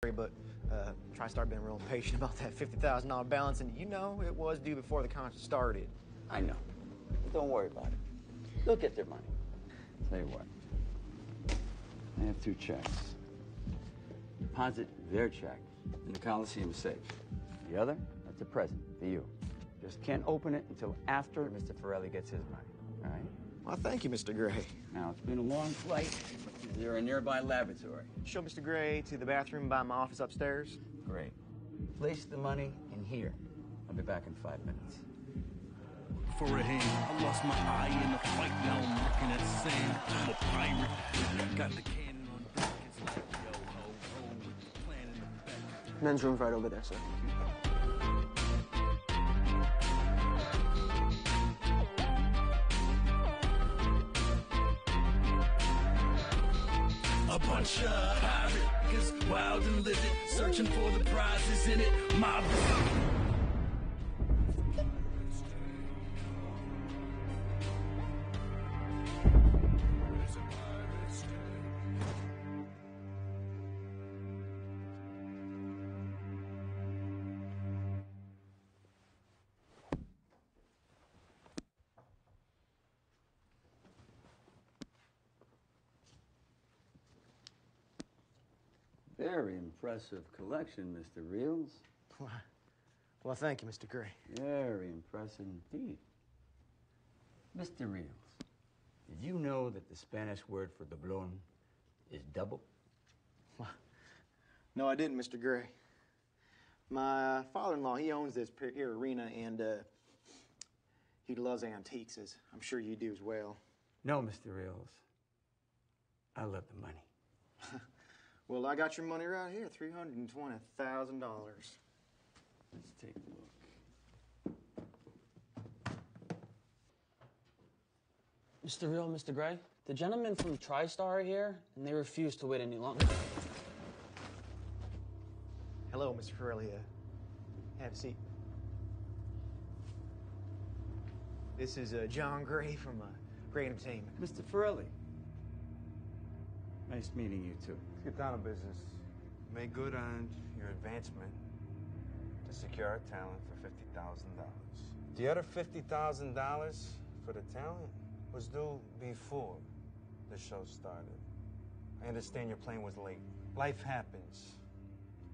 But TriStar been real impatient about that $50,000 balance, and you know it was due before the concert started. I know. Don't worry about it. They'll get their money. Tell you what. I have 2 checks. Deposit their check in the Coliseum safe. The other, that's a present for you. Just can't open it until after Mr. Forelli gets his money. All right? Well, thank you, Mr. Gray. Now, it's been a long flight. Is there a nearby laboratory? Show Mr. Gray to the bathroom by my office upstairs. Great. Place the money in here. I'll be back in 5 minutes. For a hand, I lost my eye in the fight. Now I'm looking at sand. I'm a pirate. Got the cannon on deck. It's like yo ho ho with the plan in the back. Men's room's right over there, sir. A bunch of pirates, wild and livid, searching for the prizes in it. My Very impressive collection, Mr. Reels. Well, thank you, Mr. Gray. Very impressive indeed. Mr. Reels, did you know that the Spanish word for doblón is double? No, I didn't, Mr. Gray. My father-in-law, he owns this here arena, and he loves antiques, as I'm sure you do as well. No, Mr. Reels. I love the money. Well, I got your money right here, $320,000. Let's take a look. Mr. Real, Mr. Gray, the gentlemen from TriStar are here, and they refuse to wait any longer. Hello, Mr. Forelli. Have a seat. This is John Gray from Gray Entertainment. Mr. Forelli. Nice meeting you, too. Let's get down to business. Make good on your advancement to secure our talent for $50,000. The other $50,000 for the talent was due before the show started. I understand your plane was late. Life happens.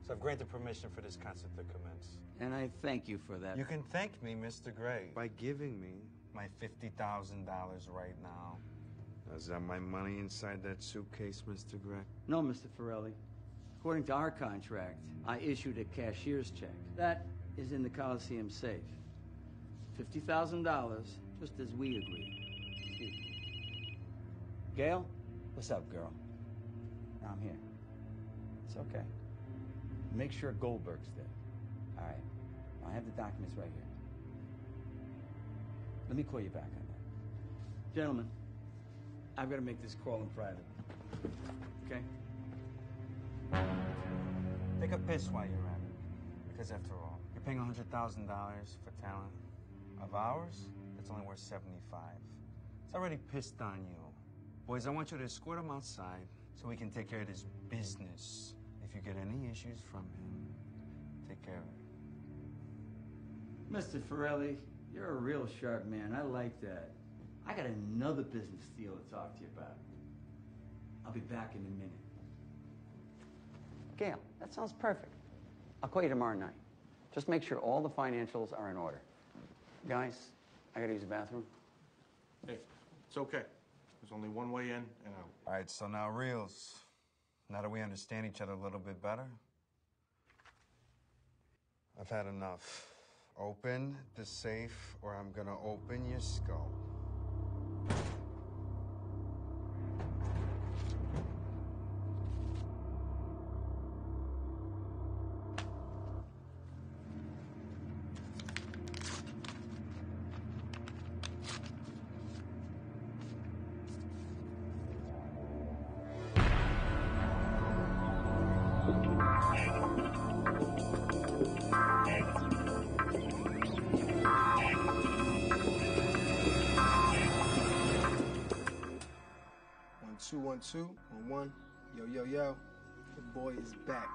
So I've granted permission for this concert to commence. And I thank you for that. You can thank me, Mr. Gray, by giving me my $50,000 right now. Is that my money inside that suitcase, Mr. Gray? No, Mr. Forelli. According to our contract, I issued a cashier's check. That is in the Coliseum safe. $50,000, just as we agreed. Excuse me. Gail? What's up, girl? I'm here. It's okay. Make sure Goldberg's there. All right. I have the documents right here. Let me call you back on that. Gentlemen, I've got to make this call in private. Okay? Take a piss while you're at it. Because after all, you're paying $100,000 for talent. Of ours, it's only worth $75. It's already pissed on you. Boys, I want you to escort him outside so we can take care of this business. If you get any issues from him, take care of it. Mr. Forelli, you're a real sharp man. I like that. I got another business deal to talk to you about. I'll be back in a minute. Gail, that sounds perfect. I'll call you tomorrow night. Just make sure all the financials are in order. Guys, I gotta use the bathroom. Hey, it's okay. There's only one way in and out. All right, so now, Reels, now that we understand each other a little bit better, I've had enough. Open the safe or I'm gonna open your skull. One, two, 1, 1. Yo, yo, yo. The boy is back.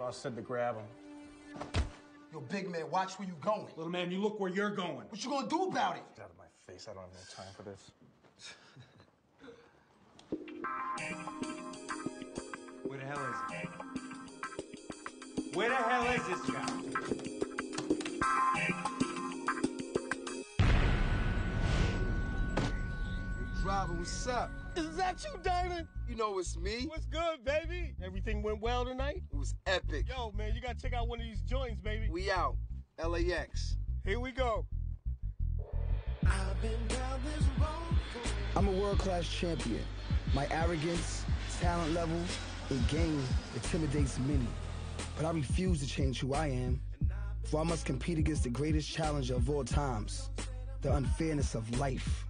Boss said to grab him. Yo, big man, watch where you going. Little man, you look where you're going. What you gonna do about it? Get out of my face. I don't have no time for this. Where the hell is it? Where the hell is this guy? Driver, what's up? Is that you, Diamond? You know it's me. What's good, baby? Everything went well tonight? It was epic. Yo, man, you gotta check out one of these joints, baby. We out. LAX. Here we go. I'm a world-class champion. My arrogance, talent level, and game intimidates many. But I refuse to change who I am, for I must compete against the greatest challenger of all times, the unfairness of life.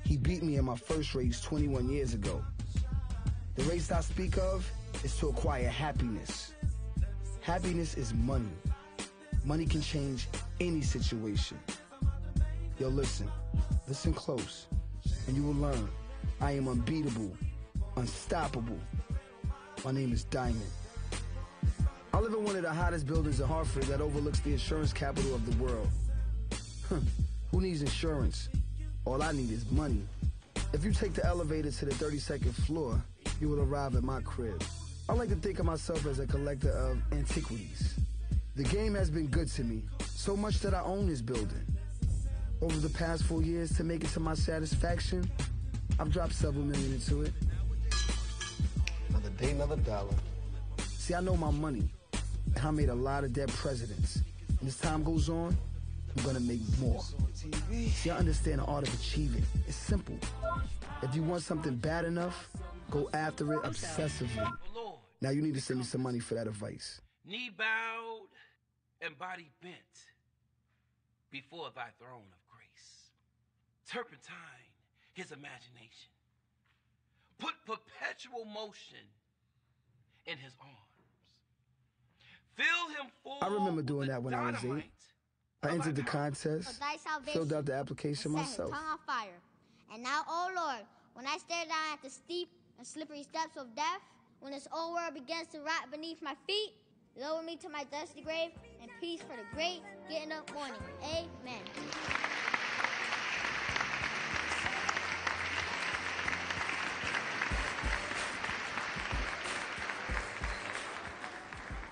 He beat me in my first race 21 years ago. The race I speak of is to acquire happiness. Happiness is money. Money can change any situation. Yo, listen close, and you will learn I am unbeatable, unstoppable. My name is Diamond. I live in one of the hottest buildings in Hartford that overlooks the insurance capital of the world. Who needs insurance? All I need is money. If you take the elevator to the 32nd floor, you will arrive at my crib. I like to think of myself as a collector of antiquities. The game has been good to me, so much that I own this building. Over the past 4 years, to make it to my satisfaction, I've dropped several million into it. Another day, another dollar. See, I know my money, and I made a lot of dead presidents. And as time goes on, I'm gonna make more. See, I understand the art of achieving. It's simple. If you want something bad enough, go after it obsessively. Now you need to send me some money for that advice. Knee bowed and body bent before thy throne of grace. Turpentine his imagination. Put perpetual motion in his arms. Fill him full. I remember doing that when I was 8. I entered the contest, filled out the application myself. Tongue on fire. And now, oh Lord, when I stare down at the steep and slippery steps of death, when this old world begins to rot beneath my feet, lower me to my dusty grave, and peace for the great getting up morning. Amen.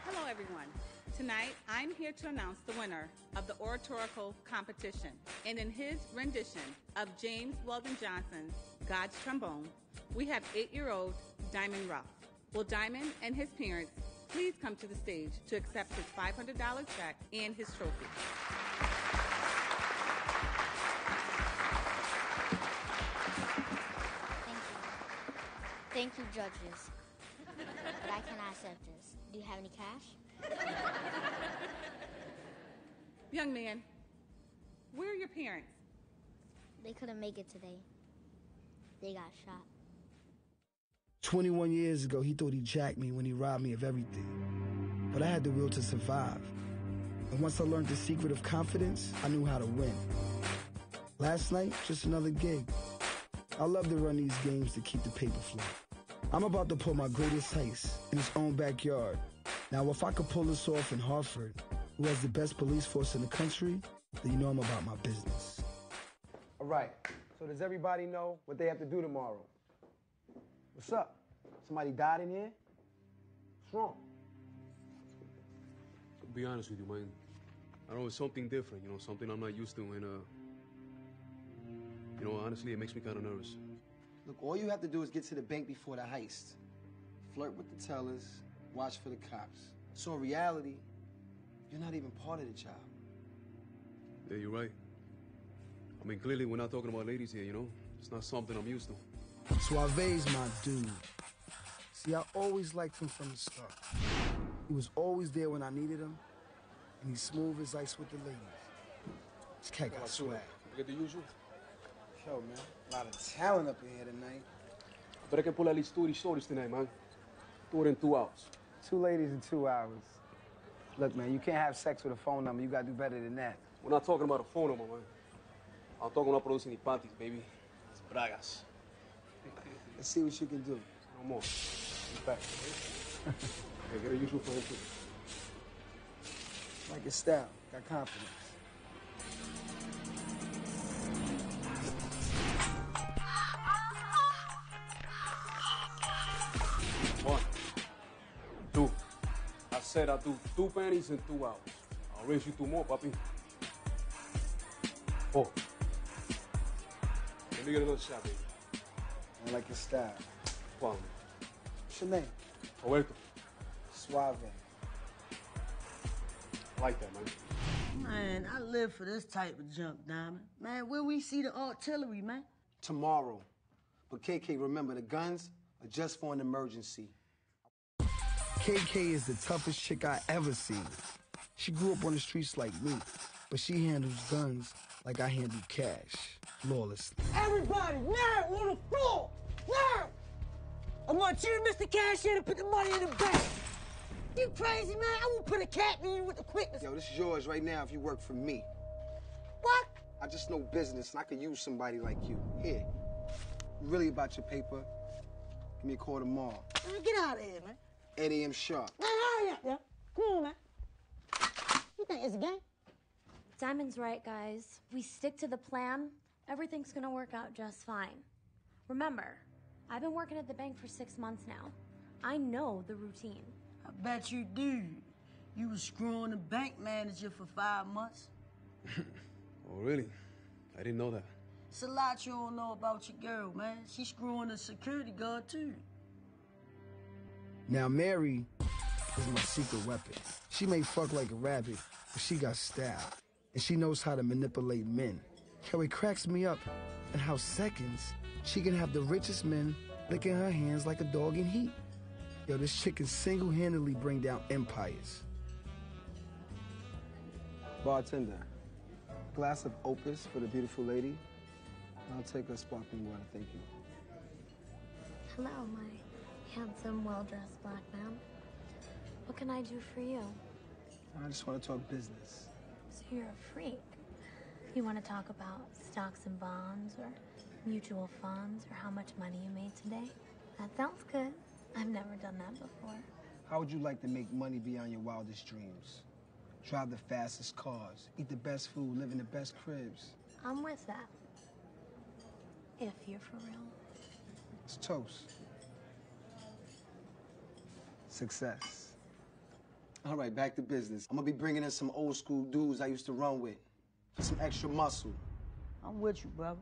Hello, everyone. Tonight, I'm here to announce the winner of the oratorical competition. And in his rendition of James Weldon Johnson's God's Trombone, we have 8-year-old Diamond Ruff. Will Diamond and his parents please come to the stage to accept his $500 check and his trophy? Thank you, judges. But I cannot accept this. Do you have any cash? Young man, where are your parents? They couldn't make it today. They got shot. 21 years ago, he thought he jacked me when he robbed me of everything. But I had the will to survive. And once I learned the secret of confidence, I knew how to win. Last night, just another gig. I love to run these games to keep the paper flow. I'm about to pull my greatest heist in his own backyard. Now, if I could pull this off in Hartford, who has the best police force in the country, then you know I'm about my business. All right, so does everybody know what they have to do tomorrow? What's up? Somebody died in here? What's wrong? To be honest with you, man, I don't know, it's something different, you know, something I'm not used to, and, you know, honestly, it makes me kind of nervous. Look, all you have to do is get to the bank before the heist. Flirt with the tellers, watch for the cops. So in reality, you're not even part of the job. Yeah, you're right. I mean, clearly we're not talking about ladies here, you know? It's not something I'm used to. Suave's my dude. See, I always liked him from the start. He was always there when I needed him, and he's smooth as ice with the ladies. This cat got swag. Get the usual? Yo, man, a lot of talent up in here tonight. But I can pull at least 2 stories tonight, man. Do it in 2 hours. 2 ladies in 2 hours. Look, man, you can't have sex with a phone number. You gotta do better than that. We're not talking about a phone number, man. I'm talking about producing the panties, baby. It's bragas. Let's see what you can do. No more. Back. Hey, get a usual for him too. Like his style. Got confidence. One, two. I said I'll do 2 panties in 2 hours. I'll raise you 2 more, papi. 4. Let me get another shot, baby. I like his style. Quality. What's your name? Roberto. Suave. I like that, man. Man, I live for this type of junk, Diamond. Man, where we see the artillery, man? Tomorrow. But KK, remember, the guns are just for an emergency. KK is the toughest chick I ever seen. She grew up on the streets like me, but she handles guns like I handle cash, flawlessly. Everybody, now on the floor! Now! I want you to Mr. Cashier to put the money in the bank. You crazy, man? I won't put a cat in you with the quickness. Yo, this is yours right now if you work for me. What? I just know business, and I could use somebody like you. Here. You really about your paper? Give me a call tomorrow. Man, get out of here, man. 8 a.m. sharp. Man, hurry up, yo. Come on, man. You think it's a game? Diamond's right, guys. If we stick to the plan, everything's gonna work out just fine. Remember, I've been working at the bank for 6 months now. I know the routine. I bet you do. You was screwing the bank manager for 5 months. Oh, really? I didn't know that. It's a lot you don't know about your girl, man. She's screwing the security guard, too. Now, Mary is my secret weapon. She may fuck like a rabbit, but she got style. And she knows how to manipulate men. How it cracks me up in how seconds she can have the richest men licking her hands like a dog in heat. Yo, this chick can single-handedly bring down empires. Bartender, glass of Opus for the beautiful lady. I'll take a sparkling water, thank you. Hello, my handsome, well-dressed black man. What can I do for you? I just want to talk business. So you're a freak. You want to talk about stocks and bonds or mutual funds or how much money you made today? That sounds good. I've never done that before. How would you like to make money beyond your wildest dreams? Drive the fastest cars, eat the best food, live in the best cribs. I'm with that. If you're for real. It's toast. Success. All right, back to business. I'm gonna be bringing in some old school dudes I used to run with. For some extra muscle. I'm with you, brother.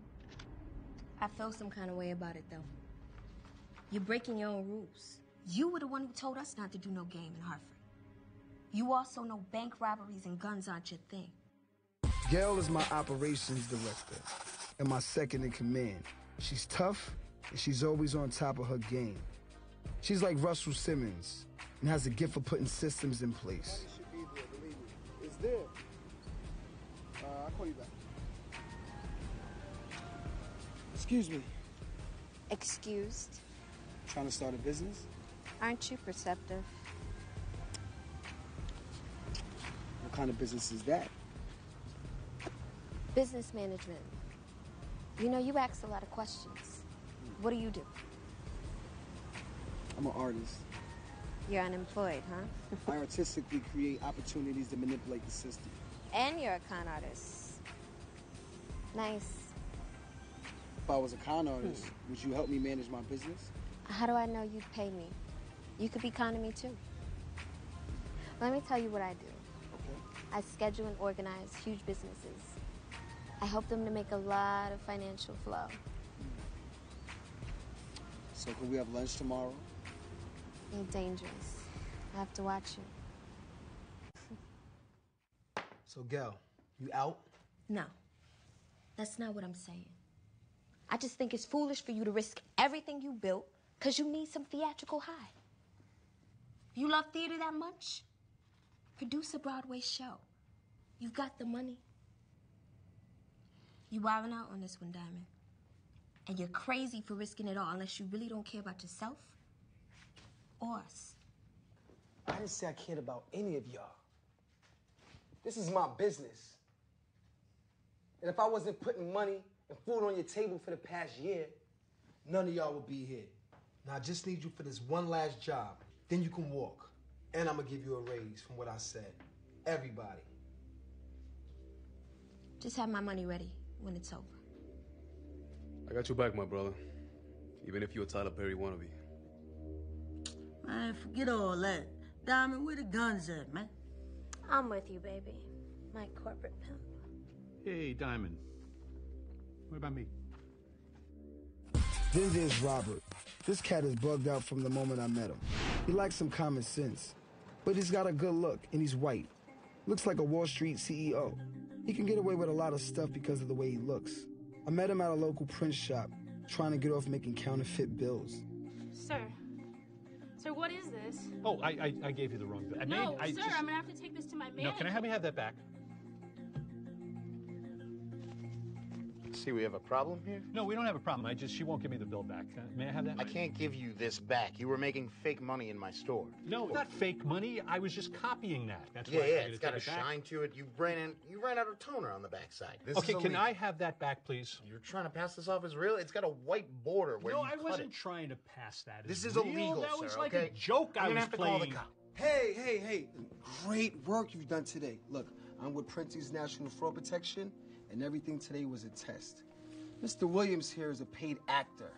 I feel some kind of way about it, though. You're breaking your own rules. You were the one who told us not to do no game in Hartford. You also know bank robberies and guns aren't your thing. Gail is my operations director and my second in command. She's tough, and she's always on top of her game. She's like Russell Simmons and has a gift for putting systems in place. It should be there, believe me. It's there. I'll call you back. Excuse me. Excused. Trying to start a business? Aren't you perceptive? What kind of business is that? Business management. You know, you ask a lot of questions. What do you do? I'm an artist. You're unemployed, huh? I artistically create opportunities to manipulate the system. And you're a con artist. Nice. If I was a con artist, would you help me manage my business? How do I know you'd pay me? You could be conning me, too. Let me tell you what I do. Okay. I schedule and organize huge businesses. I help them to make a lot of financial flow. So can we have lunch tomorrow? You're dangerous. I have to watch you. So, Gail, you out? No. That's not what I'm saying. I just think it's foolish for you to risk everything you built because you need some theatrical high. You love theater that much? Produce a Broadway show. You've got the money. You wilding out on this one, Diamond. And you're crazy for risking it all unless you really don't care about yourself or us. I didn't say I cared about any of y'all. This is my business. And if I wasn't putting money and food on your table for the past year, none of y'all would be here. Now I just need you for this one last job. Then you can walk. And I'm gonna give you a raise from what I said. Everybody. Just have my money ready when it's over. I got your back, my brother. Even if you're a Tyler Perry wannabe. Man, forget all that. Diamond, where the guns at, man? I'm with you, baby. My corporate pimp. Hey, Diamond. What about me? Then there's Robert. This cat is bugged out from the moment I met him. He lacks some common sense, but he's got a good look, and he's white. Looks like a Wall Street CEO. He can get away with a lot of stuff because of the way he looks. I met him at a local print shop, trying to get off making counterfeit bills. Sir. Sir, what is this? Oh, I gave you the wrong bill. No, sir, I'm gonna have to take this to my manager. No, can I have me have that back? See, we have a problem here? No, we don't have a problem. She won't give me the bill back. May I have that? I can't give you this back. You were making fake money in my store. No, not fake money. I was just copying that. That's Yeah, why it's got a it back. shine to it. You ran out of toner on the backside. This Okay, is can illegal. I have that back, please? You're trying to pass this off as real? It's got a white border where No, you I cut wasn't it. trying to pass that as This is real. illegal, That was sir, like okay? a joke I'm I gonna was have to playing. call the cop. Hey. Great work you've done today. Look, I'm with Prince's National Fraud Protection, and everything today was a test. Mr. Williams here is a paid actor.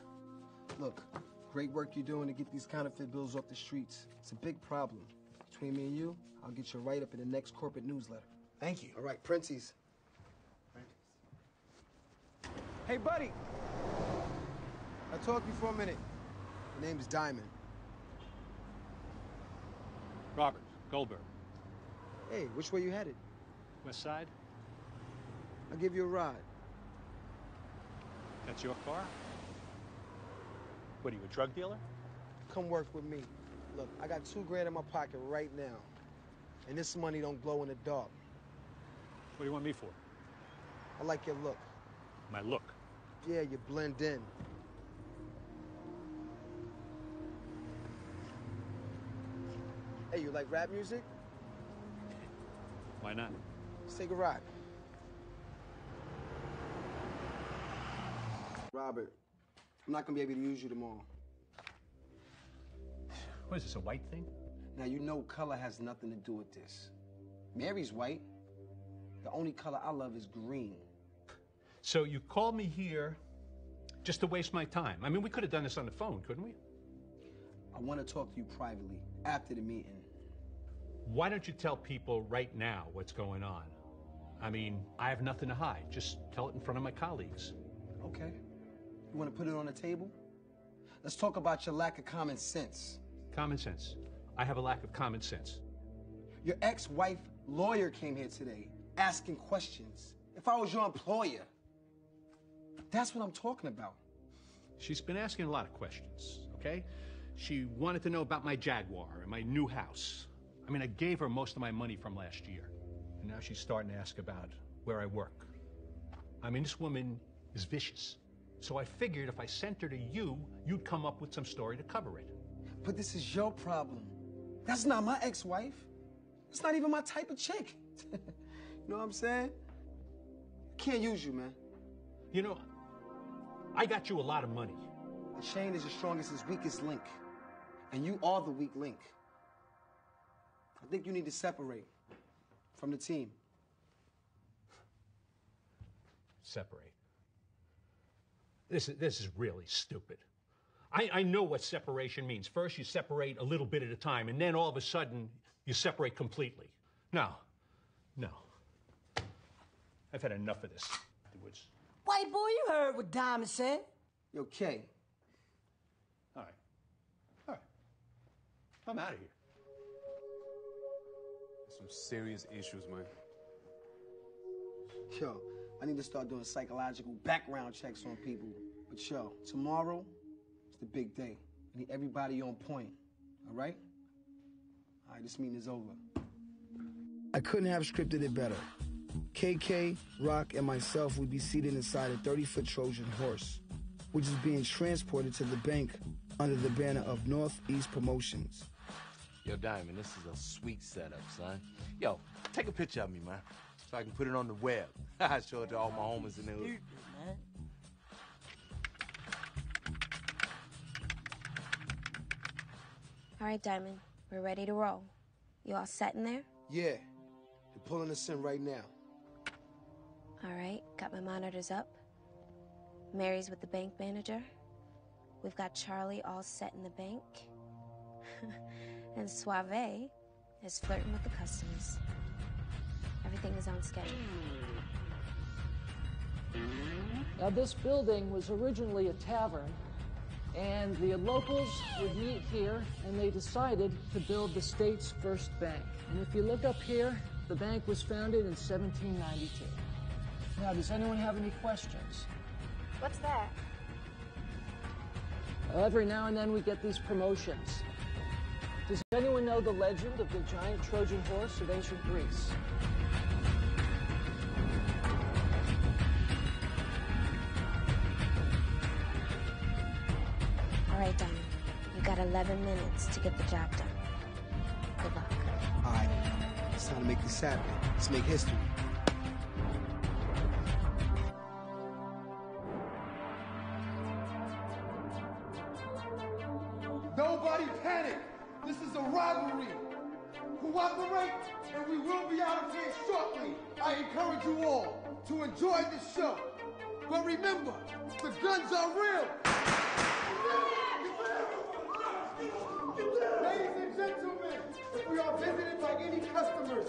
Look, great work you're doing to get these counterfeit bills off the streets. It's a big problem. Between me and you, I'll get you right up in the next corporate newsletter. Thank you. All right, Prince's. Hey, buddy. I'll talk to you for a minute. My name's Diamond. Robert Goldberg. Hey, which way you headed? West Side. I'll give you a ride. That's your car? What are you, a drug dealer? Come work with me. Look, I got $2 grand in my pocket right now. And this money don't glow in the dark. What do you want me for? I like your look. My look. Yeah, you blend in. Hey, you like rap music? Why not? Let's take a ride. Robert, I'm not gonna be able to use you tomorrow. What is this, a white thing? Now, you know color has nothing to do with this. Mary's white. The only color I love is green. So you called me here just to waste my time. I mean, we could have done this on the phone, couldn't we? I want to talk to you privately after the meeting. Why don't you tell people right now what's going on? I mean, I have nothing to hide. Just tell it in front of my colleagues. Okay. You want to put it on the table? Let's talk about your lack of common sense. Common sense. I have a lack of common sense. Your ex-wife lawyer came here today asking questions. If I was your employer, that's what I'm talking about. She's been asking a lot of questions, okay? She wanted to know about my Jaguar and my new house. I mean, I gave her most of my money from last year. And now she's starting to ask about where I work. I mean, this woman is vicious. So I figured if I sent her to you, you'd come up with some story to cover it. But this is your problem. That's not my ex-wife. It's not even my type of chick. You know what I'm saying? Can't use you, man. You know, I got you a lot of money. The chain is as strong as its weakest link. And you are the weak link. I think you need to separate from the team. Separate. This is really stupid. I know what separation means. First, you separate a little bit at a time, and then all of a sudden, you separate completely. No. I've had enough of this. White boy, you heard what Diamond said. Yo, Kay. All right. I'm out of here. Some serious issues, man. Yo, I need to start doing psychological background checks on people. But yo, tomorrow is the big day. I need everybody on point, all right? All right, this meeting is over. I couldn't have scripted it better. KK, Rock, and myself would be seated inside a 30-foot Trojan horse, which is being transported to the bank under the banner of Northeast Promotions. Yo, Diamond, this is a sweet setup, son. Yo, take a picture of me, man, so I can put it on the web. I'll show it to all my homies in the hood. All right, Diamond, we're ready to roll. You all set in there? Yeah. They're pulling us in right now. All right, got my monitors up. Mary's with the bank manager. We've got Charlie all set in the bank. And Suave is flirting with the customers. Everything is on schedule. Now, this building was originally a tavern, and the locals would meet here, and they decided to build the state's first bank. And if you look up here, the bank was founded in 1792. Now, does anyone have any questions? What's that? Every now and then we get these promotions. Does anyone know the legend of the giant Trojan horse of ancient Greece? All right, Diamond. You got 11 minutes to get the job done. Good luck. All right. It's time to make this happen. Let's make history. Nobody panic. This is a robbery. Cooperate, and we will be out of here shortly. I encourage you all to enjoy the show. But remember, the guns are real. Ladies and gentlemen, if we are visited by any customers,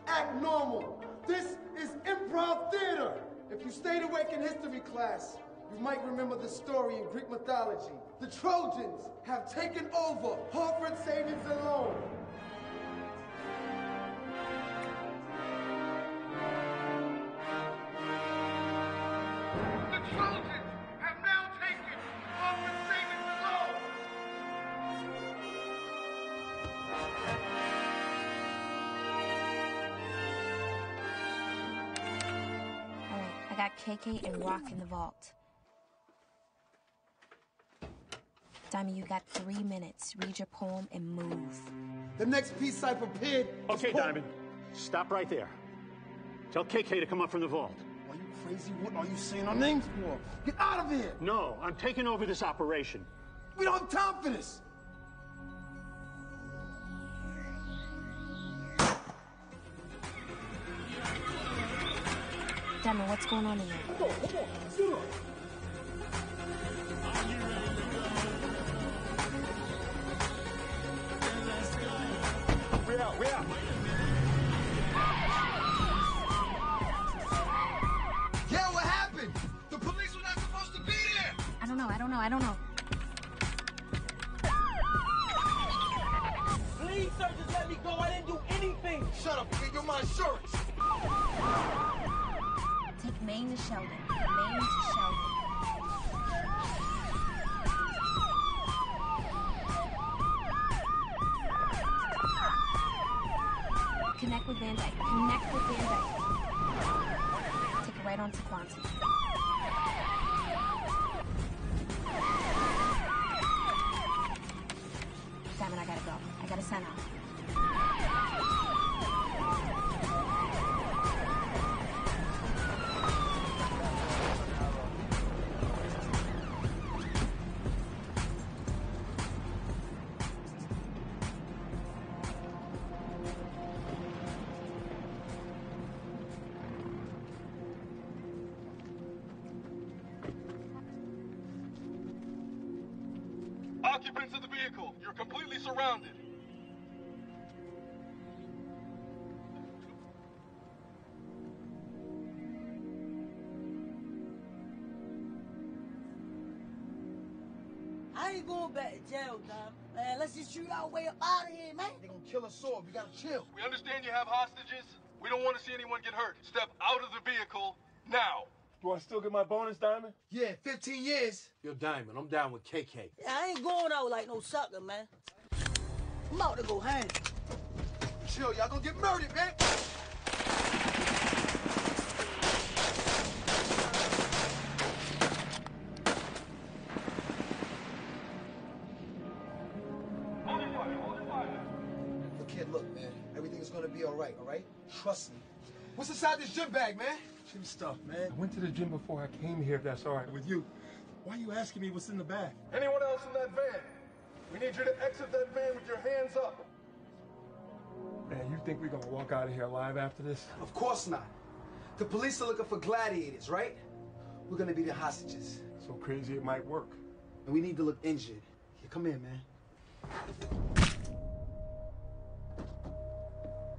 act normal. This is improv theater. If you stayed awake in history class, you might remember the story in Greek mythology. The Trojans have taken over Harvard Savings and Loan. The Trojans have now taken Harvard Savings and Loan. All right, I got KK and Rock in the vault. Diamond, you got 3 minutes. Read your poem and move. The next piece I prepared. Okay, Diamond. Stop right there. Tell KK to come up from the vault. Are you crazy? What are you saying our names for? Get out of here! No, I'm taking over this operation. We don't have time for this! Diamond, what's going on in there? Come on, sit up. We out. Yeah, what happened? The police were not supposed to be there! I don't know. Please, sir, just let me go. I didn't do anything. Shut up, kid. You're my insurance. Take Maine to Sheldon. Maine to Sheldon. Connect with Van Dyke. Take it right on to Quantum. Diamond, I gotta go. I gotta sign off. Occupants of the vehicle, you're completely surrounded. I ain't going back to jail, Dom. Man, let's just shoot our way up out of here, man. They're gonna kill us all. We gotta chill. We understand you have hostages. We don't want to see anyone get hurt. Step out of the vehicle now. Do I still get my bonus, Diamond? Yeah, 15 years. Yo, Diamond, I'm down with KK. Yeah, I ain't going out like no sucker, man. I'm out to go hang. Chill, y'all gonna get murdered, man. Look, kid, look, man. Everything's gonna be all right? Trust me. What's inside this gym bag, man? Gym stuff, man. I went to the gym before I came here, if that's all right with you. Why are you asking me what's in the bag? Anyone else in that van? We need you to exit that van with your hands up. Man, you think we're gonna walk out of here alive after this? Of course not. The police are looking for gladiators, right? We're gonna be the hostages. So crazy it might work. And we need to look injured. Here, come here, man.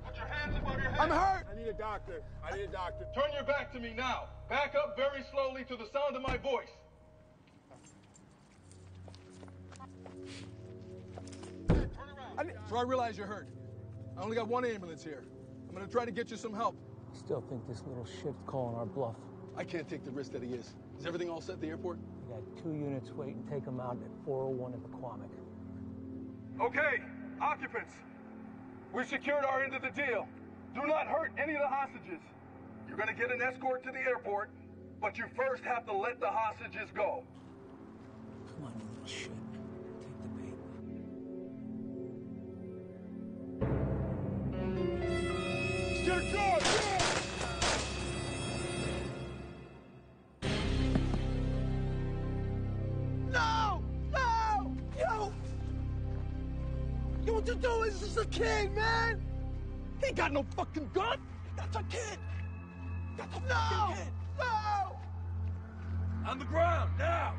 Put your hands above your head. I'm hurt! I need a doctor. I need a doctor. Turn your back to me now. Back up very slowly to the sound of my voice. So I realize you're hurt. I only got one ambulance here. I'm gonna try to get you some help. I still think this little shit's calling our bluff. I can't take the risk that he is. Is everything all set at the airport? We got 2 units waiting. Take them out at 401 at McCormick. Okay, occupants. We secured our end of the deal. Do not hurt any of the hostages. You're gonna get an escort to the airport, but you first have to let the hostages go. Come on, you little shit. Take the bait. Get it going! No! No! Yo, what you doing? This is a kid, man! He ain't got no fucking gun! That's a kid! That's a fucking kid! No! On the ground, now!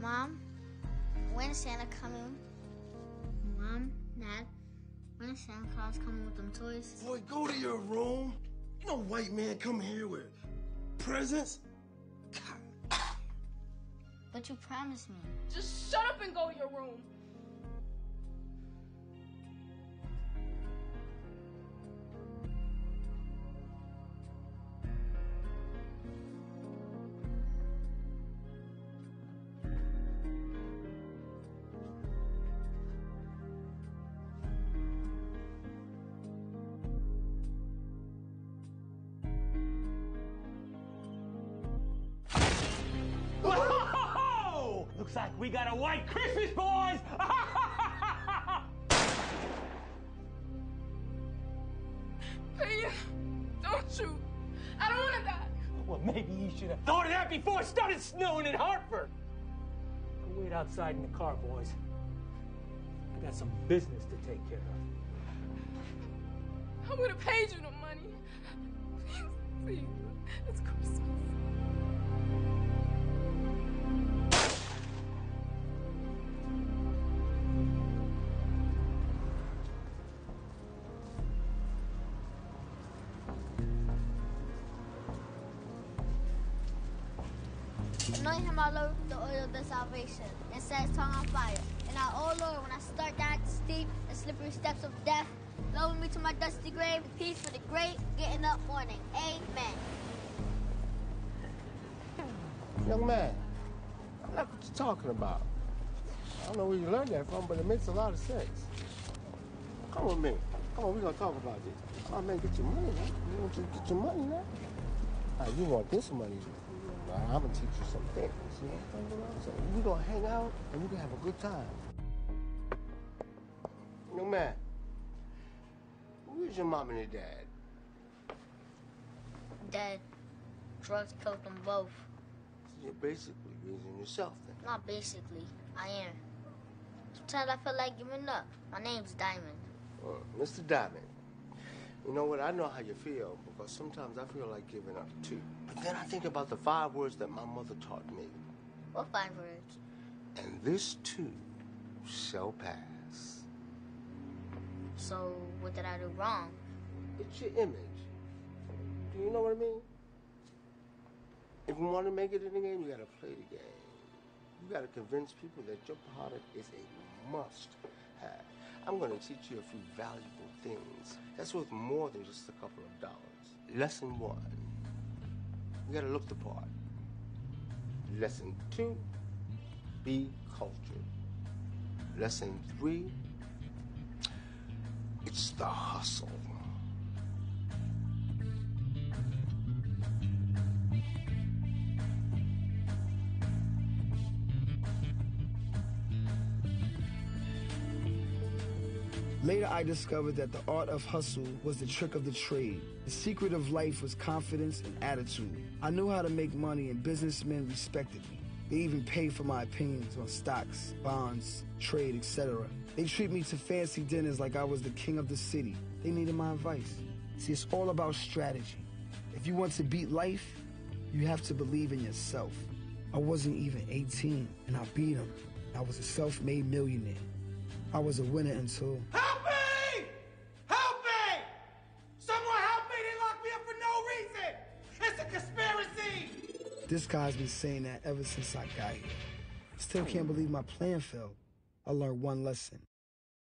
Mom, when is Santa coming? Mom, Dad, when is Santa Claus coming with them toys? Boy, go to your room. You know white man come here with presents. But you promised me. Just shut up and go to your room. Whoa! Looks like we got a white Christmas, boys! Hey, don't you? I don't want to die. Well, maybe you should have thought of that before it started snowing in Hartford. Go wait outside in the car, boys. I got some business to take care of. I would have paid you the money. Please, it's Christmas. Anoint him, our Lord, with the oil of the salvation, and set his tongue on fire. And now, oh Lord, when I start down the steep and slippery steps of death, lower me to my dusty grave, peace for the great getting up morning. Amen. Young man, I like what you're talking about. I don't know where you learned that from, but it makes a lot of sense. Come with me. Come on, we're gonna talk about this. Oh man, get your money now. You want to get your money now? You want this money? I'm gonna teach you some things. You know what I'm talking about? So we're gonna hang out and we're gonna have a good time. Young man, where's your mom and your dad? Dad, drugs killed them both. So you're basically raising yourself then. Not basically, I am. Sometimes I feel like giving up. My name's Diamond. Mr. Diamond, you know what? I know how you feel because sometimes I feel like giving up too. But then I think about the 5 words that my mother taught me. What 5 words? And this too shall pass. So, what did I do wrong? It's your image. Do you know what I mean? If you want to make it in the game, you gotta play the game. You gotta convince people that your product is a must-have. I'm gonna teach you a few valuable things that's worth more than just a couple of dollars. Lesson 1, you gotta look the part. Lesson 2, be cultured. Lesson 3, it's the hustle. Later, I discovered that the art of hustle was the trick of the trade. The secret of life was confidence and attitude. I knew how to make money, and businessmen respected me. They even paid for my opinions on stocks, bonds, trade, etc. They treat me to fancy dinners like I was the king of the city. They needed my advice. See, it's all about strategy. If you want to beat life, you have to believe in yourself. I wasn't even 18, and I beat him. I was a self-made millionaire. I was a winner until... Help me! Help me! Someone help me! They locked me up for no reason! It's a conspiracy! This guy's been saying that ever since I got here. Still can't believe my plan failed. I learned one lesson.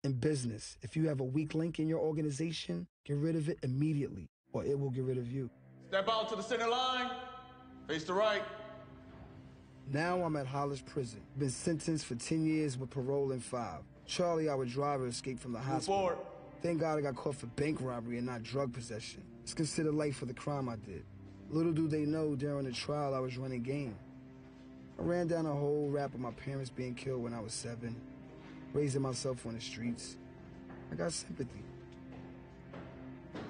In business, if you have a weak link in your organization, get rid of it immediately, or it will get rid of you. Step out to the center line. Face to right. Now I'm at Hollis Prison. Been sentenced for 10 years with parole in 5. Charlie, our driver, escaped from the hospital. Forward. Thank God I got caught for bank robbery and not drug possession. It's considered light for the crime I did. Little do they know, during the trial, I was running game. I ran down a whole rap of my parents being killed when I was 7, raising myself on the streets. I got sympathy.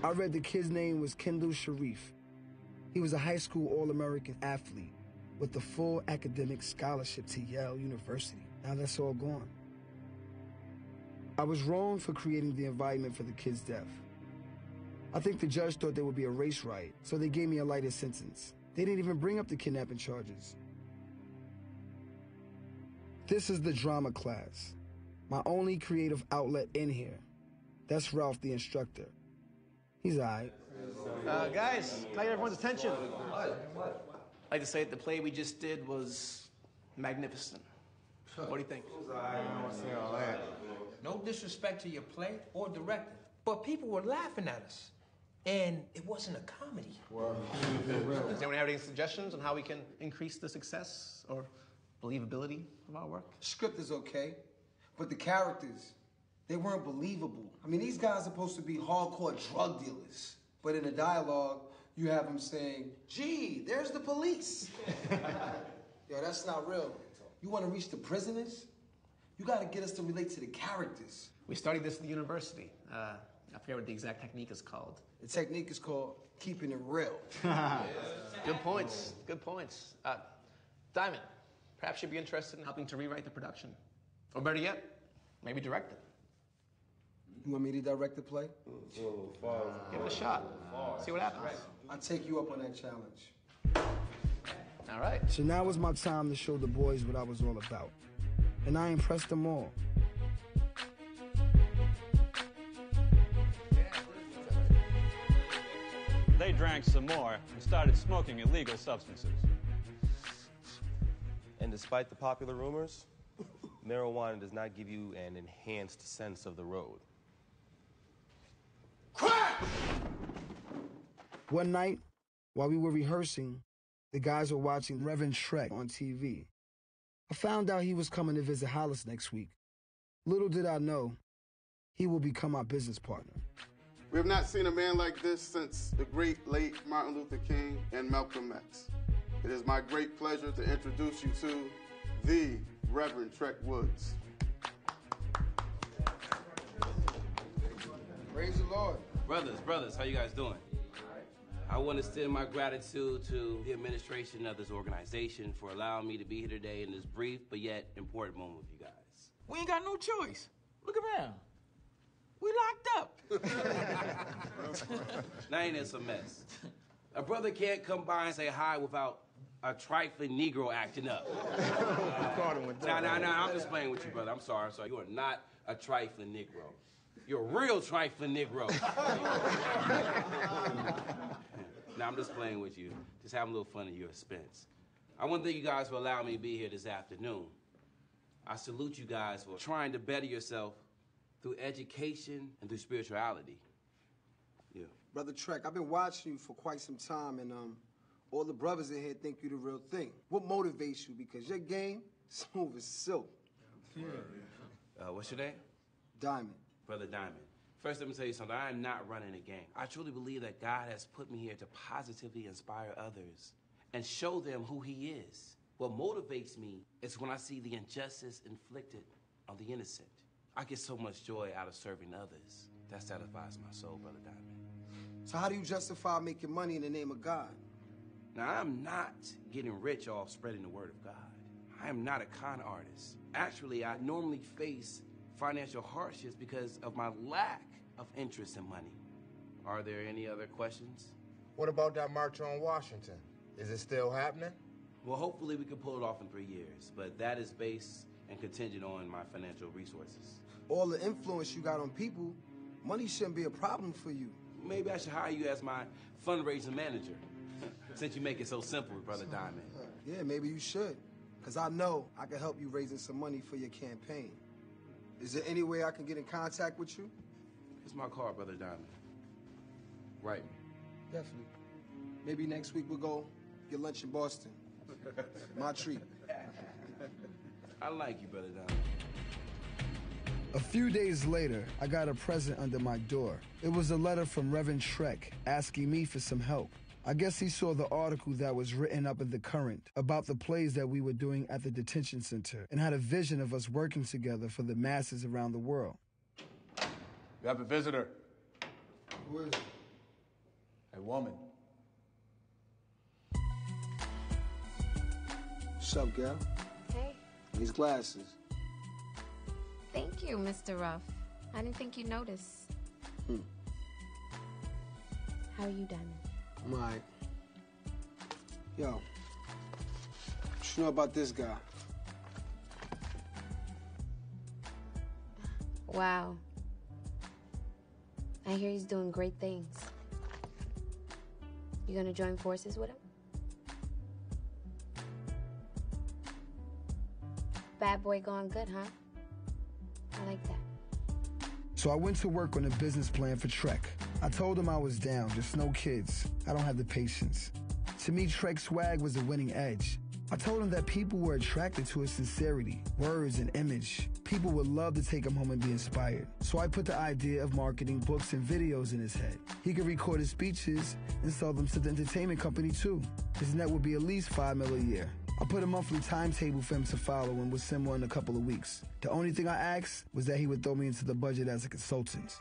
I read the kid's name was Kendall Sharif. He was a high school All-American athlete with a full academic scholarship to Yale University. Now that's all gone. I was wrong for creating the environment for the kid's death. I think the judge thought there would be a race riot, so they gave me a lighter sentence. They didn't even bring up the kidnapping charges. This is the drama class, my only creative outlet in here. That's Ralph, the instructor. He's all right. Guys, can I get everyone's attention? I'd like to say that the play we just did was magnificent. What do you think? No disrespect to your play or director, but people were laughing at us. And it wasn't a comedy. Does anyone have any suggestions on how we can increase the success or believability of our work? Script is okay, but the characters, they weren't believable. I mean, these guys are supposed to be hardcore drug dealers, but in the dialogue, you have them saying, gee, there's the police. Yo, that's not real. You want to reach the prisoners? You got to get us to relate to the characters. We studied this at the university. I forget what the exact technique is called. The technique is called keeping it real. Good points, good points. Diamond, perhaps you'd be interested in helping to rewrite the production. Or better yet, maybe direct it. You want me to direct the play? Give it a shot. See what happens. I'll take you up on that challenge. All right. So now was my time to show the boys what I was all about. And I impressed them all. They drank some more and started smoking illegal substances. And despite the popular rumors, marijuana does not give you an enhanced sense of the road. One night, while we were rehearsing, the guys were watching Reverend Shrek on TV. I found out he was coming to visit Hollis next week. Little did I know, he will become my business partner. We have not seen a man like this since the great late Martin Luther King and Malcolm X. It is my great pleasure to introduce you to the Reverend Shrek Woods. Praise the Lord. Brothers, how you guys doing? I want to extend my gratitude to the administration of this organization for allowing me to be here today in this brief but yet important moment with you guys. We ain't got no choice. Look around. We locked up. Now ain't this a mess? A brother can't come by and say hi without a trifling Negro acting up. Nah, I'm just playing with you, brother. I'm sorry. You are not a trifling Negro. You're a real trifling Negro. Nah, I'm just playing with you. Just having a little fun at your expense. I want to thank you guys for allowing me to be here this afternoon. I salute you guys for trying to better yourself through education and through spirituality. Yeah. Brother Trek, I've been watching you for quite some time, and all the brothers in here think you the real thing. What motivates you? Because your game, smooth as silk. What's your name? Diamond. Brother Diamond. First, let me tell you something. I am not running a game. I truly believe that God has put me here to positively inspire others and show them who he is. What motivates me is when I see the injustice inflicted on the innocent. I get so much joy out of serving others. That satisfies my soul, Brother Diamond. So how do you justify making money in the name of God? Now, I'm not getting rich off spreading the word of God. I am not a con artist. Actually, I normally face financial hardships because of my lack of interest in money. Are there any other questions? What about that march on Washington? Is it still happening? Well, hopefully we can pull it off in 3 years, but that is based and contingent on my financial resources. All the influence you got on people, money shouldn't be a problem for you. Maybe I should hire you as my fundraising manager, since you make it so simple, Brother Diamond. Yeah, maybe you should, because I know I can help you raising some money for your campaign. Is there any way I can get in contact with you? Here's my card, Brother Diamond. Write me. Definitely. Maybe next week we'll go get lunch in Boston. My treat. I like you, Brother Diamond. A few days later, I got a present under my door. It was a letter from Reverend Shrek asking me for some help. I guess he saw the article that was written up in the Current about the plays that we were doing at the detention center and had a vision of us working together for the masses around the world. You have a visitor. Who is it? A woman. What's up, gal? Hey. These glasses. Thank you, Mr. Ruff. I didn't think you'd notice. How are you, Diamond? I'm all right. Yo, what you know about this guy? Wow. I hear he's doing great things. You gonna join forces with him? Bad boy going good, huh? I like that. So I went to work on a business plan for Trek. I told him I was down, just no kids. I don't have the patience. To me, Trek's swag was a winning edge. I told him that people were attracted to his sincerity, words, and image. People would love to take him home and be inspired. So I put the idea of marketing books and videos in his head. He could record his speeches and sell them to the entertainment company too. His net would be at least $5 million a year. I put a monthly timetable for him to follow and would send one in a couple of weeks. The only thing I asked was that he would throw me into the budget as a consultant.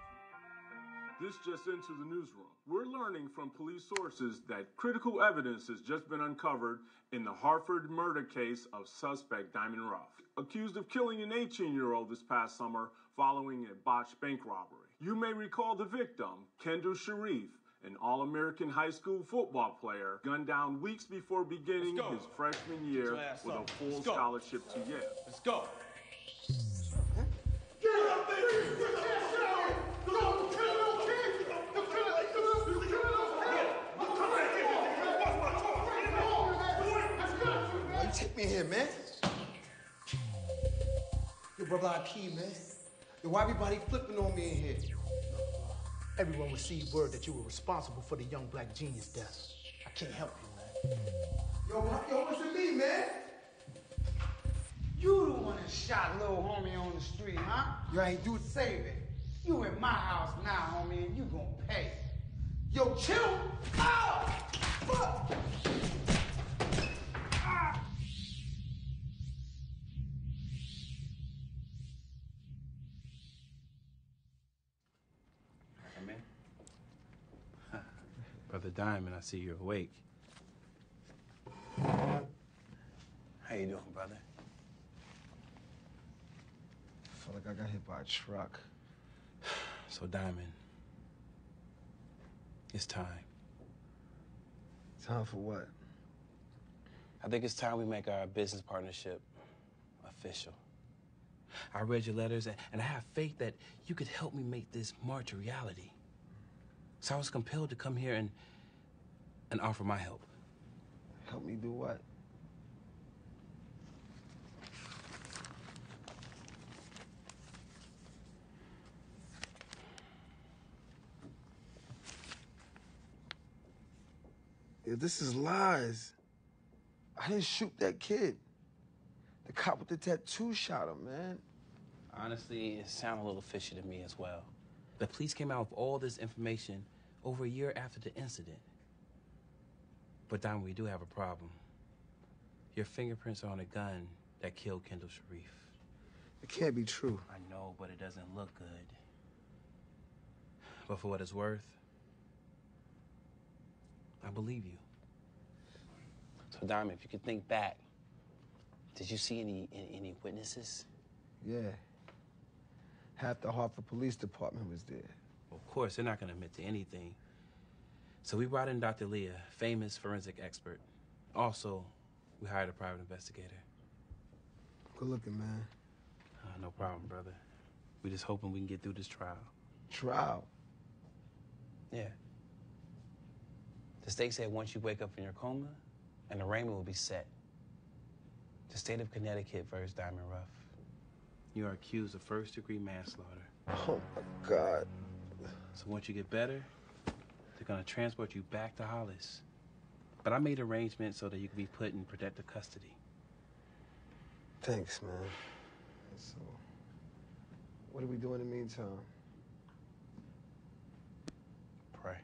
This just into the newsroom. We're learning from police sources that critical evidence has just been uncovered in the Hartford murder case of suspect Diamond Ruff, accused of killing an 18-year-old this past summer following a botched bank robbery. You may recall the victim, Kendall Sharif, an All-American high school football player, gunned down weeks before beginning his freshman year with a full scholarship to Yale. Let's go. Get up there! Don't kill no kids! You kill those kids! Why you take me here, man? Yo, brother Akeem, man. Yo, why everybody flipping on me in here? Everyone received word that you were responsible for the young black genius death. I can't help you, man. Yo, what's it me, man? You the one that shot little homie on the street, huh? Yo, I ain't do it. Save it. You in my house now, homie, and you gonna pay. Yo, chill! Ow! Fuck! Come in. Brother Diamond, I see you're awake. How you doing, brother? I feel like I got hit by a truck. So, Diamond, it's time. Time for what? I think it's time we make our business partnership official. I read your letters, and I have faith that you could help me make this march a reality. So I was compelled to come here and offer my help. Help me do what? Yeah, this is lies. I didn't shoot that kid. The cop with the tattoo shot him, man. Honestly, it sounded a little fishy to me as well. The police came out with all this information over a year after the incident. But, Diamond, we do have a problem. Your fingerprints are on a gun that killed Kendall Sharif. It can't be true. I know, but it doesn't look good. But for what it's worth, I believe you. So, Diamond, if you could think back, did you see any witnesses? Yeah. Half the Hartford Police Department was there. Of course, they're not going to admit to anything. So we brought in Dr. Leah, famous forensic expert. Also, we hired a private investigator. Good looking, man. No problem, brother. We're just hoping we can get through this trial. Trial? Yeah. The state said once you wake up from your coma, an arraignment will be set. The state of Connecticut versus Diamond Ruff. You are accused of first-degree manslaughter. Oh, my God. So once you get better, they're gonna transport you back to Hollis. But I made arrangements so that you can be put in protective custody. Thanks, man. So, what do we do in the meantime? Pray.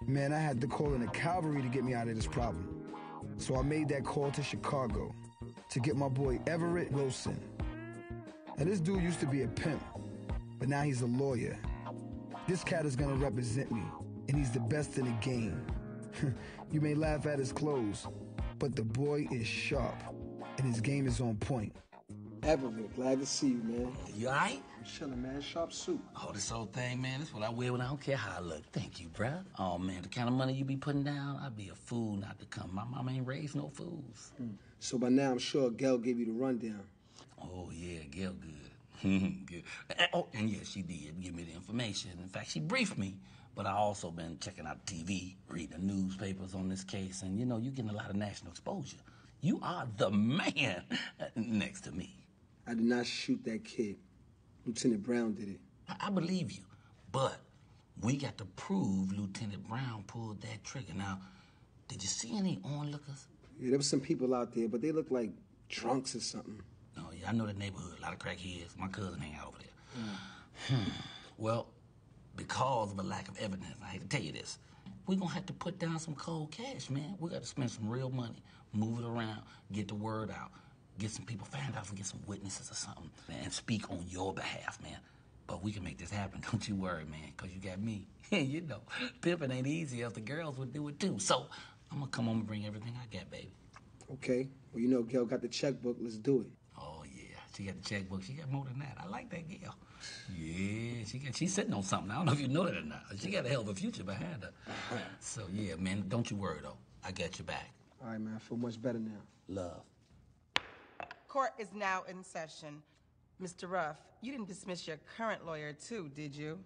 Man, I had to call in the cavalry to get me out of this problem. So I made that call to Chicago to get my boy Everett Wilson. Now, this dude used to be a pimp, but now he's a lawyer. This cat is gonna represent me, and he's the best in the game. You may laugh at his clothes, but the boy is sharp, and his game is on point. Everett, glad to see you, man. You all right? I'm chilling, man. Sharp suit. Oh, this whole thing, man, this what I wear when I don't care how I look. Thank you, bruh. Oh, man, the kind of money you be putting down, I'd be a fool not to come. My mama ain't raised no fools. So by now, I'm sure Gail gave you the rundown. Oh, yeah, Gail good. Good. Oh, and yeah, she did give me the information. In fact, she briefed me. But I also been checking out TV, reading the newspapers on this case, and, you know, you getting a lot of national exposure. You are the man next to me. I did not shoot that kid. Lieutenant Brown did it. I believe you, but we got to prove Lieutenant Brown pulled that trigger. Now, did you see any onlookers? Yeah, there was some people out there, but they looked like drunks or something. Oh, yeah, I know the neighborhood, a lot of crackheads. My cousin hang out over there. Well, because of a lack of evidence, I hate to tell you this, we're gonna have to put down some cold cash, man. We got to spend some real money, move it around, get the word out, get some people found out and get some witnesses or something, and speak on your behalf, man. But we can make this happen, don't you worry, man, because you got me. You know, pimping ain't easy, else the girls would do it too. So I'm gonna come home and bring everything I got, baby. Okay. Well, you know, Gail got the checkbook. Let's do it. Oh, yeah. She got the checkbook. She got more than that. I like that Gail. Yeah, she's sitting on something. I don't know if you know that or not. She got a hell of a future behind her. So, yeah, man, don't you worry, though. I got your back. All right, man. I feel much better now. Love. Court is now in session. Mr. Ruff, you didn't dismiss your current lawyer, too, did you?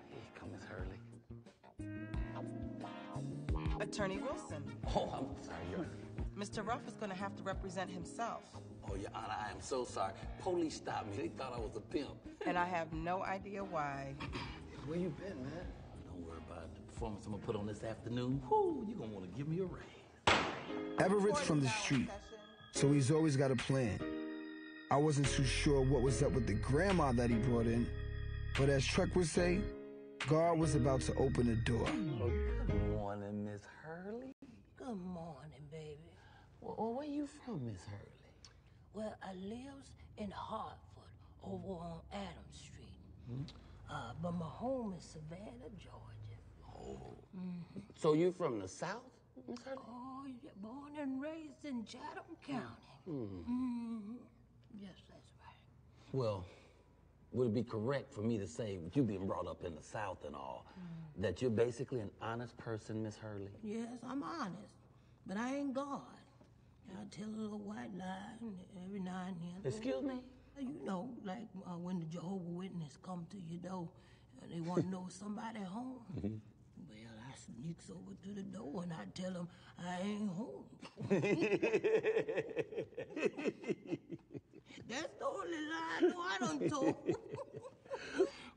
Here comes Hurley. Attorney Wilson. Oh, I'm sorry. Mr. Ruff is going to have to represent himself. Oh, Your Honor, I am so sorry. Police stopped me. They thought I was a pimp. And I have no idea why. Where you been, man? Don't worry about it. The performance I'm going to put on this afternoon. Whoo, you're going to want to give me a raise. Everett's from the street, so he's always got a plan. I wasn't too sure what was up with the grandma that he brought in, but as Truck would say, God was about to open the door. Good morning, Miss Hurley. Good morning, baby. Well, where you from, Miss Hurley? Well, I lives in Hartford, over on Adams Street. But my home is Savannah, Georgia. Oh. So you from the South, Miss Hurley? Oh, yeah, born and raised in Chatham County. Yes, that's right. Well, would it be correct for me to say, with you being brought up in the South and all, that you're basically an honest person, Miss Hurley? Yes, I'm honest, but I ain't God. I tell a little white lie every now and then. Excuse me? You know, like when the Jehovah's Witness come to your door and they want to know if somebody home. Well, I sneaks over to the door and I tell them I ain't home. That's the only lie I know I done told.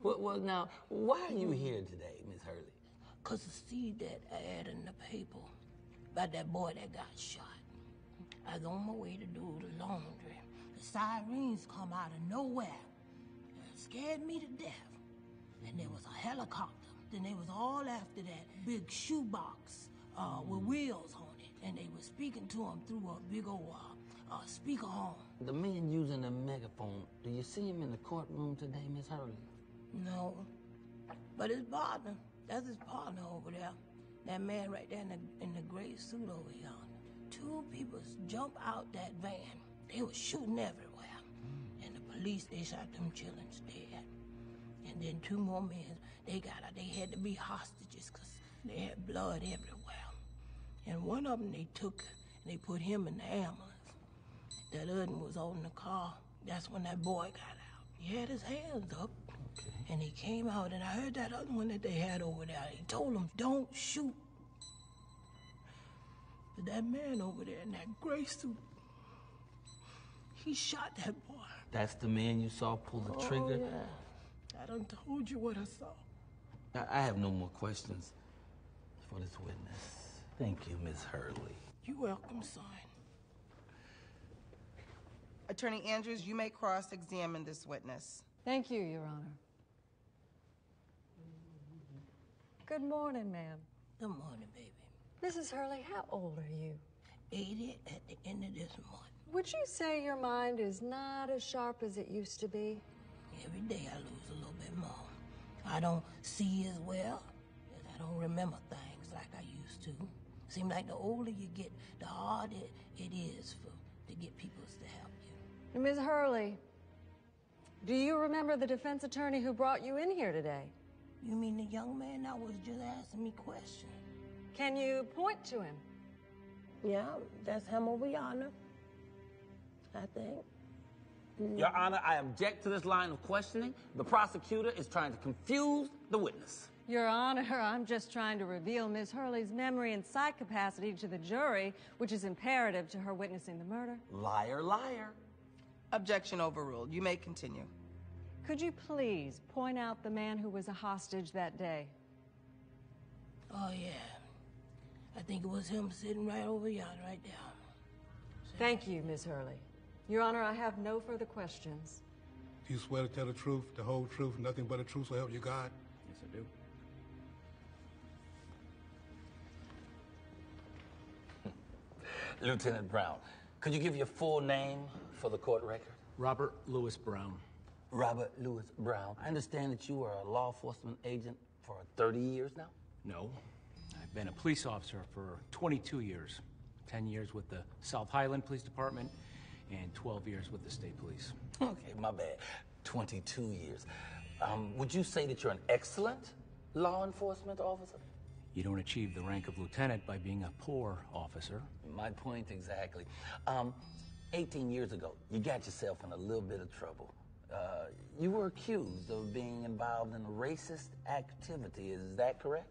Well, now, why are you here today, Miss Hurley? 'Cause I see that ad in the paper about that boy that got shot. I was on my way to do the laundry. The sirens come out of nowhere. It scared me to death. And there was a helicopter and they was all after that big shoebox with wheels on it, and they was speaking to him through a big old speakerphone. The man using the megaphone, do you see him in the courtroom today, Miss Hurley? No, but his partner, that's his partner over there. That man right there in the gray suit over here. Two people jump out that van. They was shooting everywhere. And the police, they shot them children dead. And then two more men, they got out. They had to be hostages because they had blood everywhere. And one of them they took, and they put him in the ambulance. That other one was holding the car. That's when that boy got out. He had his hands up. Okay. And he came out, and I heard that other one that they had over there. He told him, don't shoot. But that man over there in that gray suit, he shot that boy. That's the man you saw pull the trigger? Oh, yeah. I done told you what I saw. I have no more questions for this witness. Thank you, Miss Hurley. You're welcome, son. Attorney Andrews, you may cross-examine this witness. Thank you, Your Honor. Good morning, ma'am. Good morning, baby. Mrs. Hurley, how old are you? 80 at the end of this month. Would you say your mind is not as sharp as it used to be? Every day I lose a little bit more. I don't see as well, as I don't remember things like I used to. Seems like the older you get, the harder it is to get people to help you. Ms. Hurley, do you remember the defense attorney who brought you in here today? You mean the young man that was just asking me questions? Can you point to him? Yeah, that's him over yonder, I think. Your Honor, I object to this line of questioning. The prosecutor is trying to confuse the witness. Your Honor, I'm just trying to reveal Ms. Hurley's memory and sight capacity to the jury, which is imperative to her witnessing the murder. Liar, liar. Objection overruled. You may continue. Could you please point out the man who was a hostage that day? Oh, yeah. I think it was him sitting right over yonder, right there. Thank you, Ms. Hurley. Your Honor, I have no further questions. Do you swear to tell the truth, the whole truth, nothing but the truth, so help you God? Yes, I do. Lieutenant Brown, could you give your full name for the court record? Robert Louis Brown. Robert Louis Brown. I understand that you are a law enforcement agent for 30 years now? No. I've been a police officer for 22 years. 10 years with the South Highland Police Department and 12 years with the state police. Okay, my bad. 22 years. Would you say that you're an excellent law enforcement officer? You don't achieve the rank of lieutenant by being a poor officer. My point exactly. 18 years ago, you got yourself in a little bit of trouble. You were accused of being involved in a racist activity. Is that correct?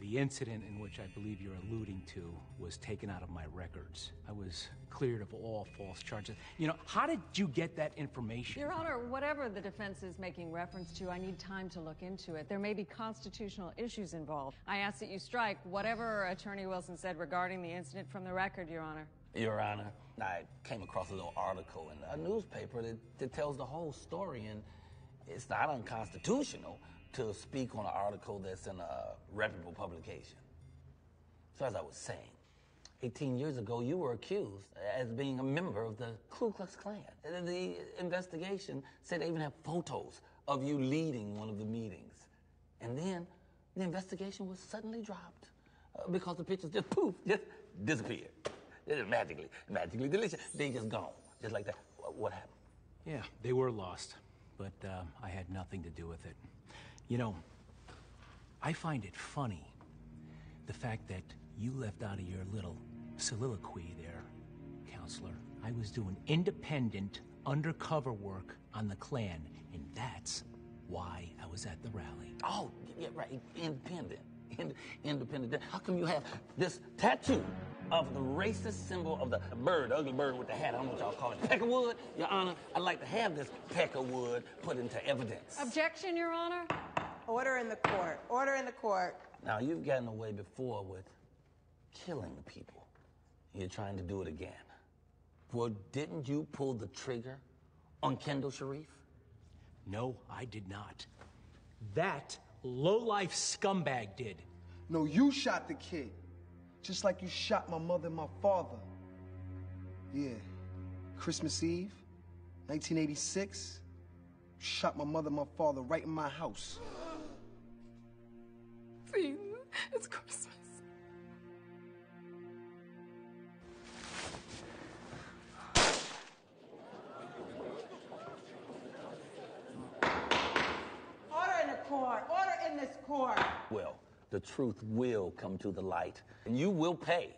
The incident in which I believe you're alluding to was taken out of my records. I was cleared of all false charges. You know, how did you get that information? Your Honor, whatever the defense is making reference to, I need time to look into it. There may be constitutional issues involved. I ask that you strike whatever Attorney Wilson said regarding the incident from the record, Your Honor. Your Honor, I came across a little article in a newspaper that tells the whole story, and it's not unconstitutional to speak on an article that's in a reputable publication. So as I was saying, 18 years ago, you were accused as being a member of the Ku Klux Klan. The investigation said they even have photos of you leading one of the meetings. And then the investigation was suddenly dropped because the pictures just poof, just disappeared. They just magically delicious. They just gone, just like that. What happened? Yeah, they were lost, but I had nothing to do with it. You know, I find it funny, the fact that you left out of your little soliloquy there, counselor. I was doing independent, undercover work on the Klan, and that's why I was at the rally. Oh, yeah, right, independent. Independent. How come you have this tattoo of the racist symbol of the bird, the ugly bird with the hat? I don't know what y'all call it. Peckerwood? Your Honor, I'd like to have this peckerwood put into evidence. Objection, Your Honor. Order in the court. Order in the court. Now, you've gotten away before with killing people. You're trying to do it again. Well, didn't you pull the trigger on Kendall Sharif? No, I did not. That low-life scumbag did. No, you shot the kid. Just like you shot my mother and my father. Yeah. Christmas Eve, 1986, shot my mother and my father right in my house. Please, it's Christmas. Order in the court. Order in this court. Well, the truth will come to the light, and you will pay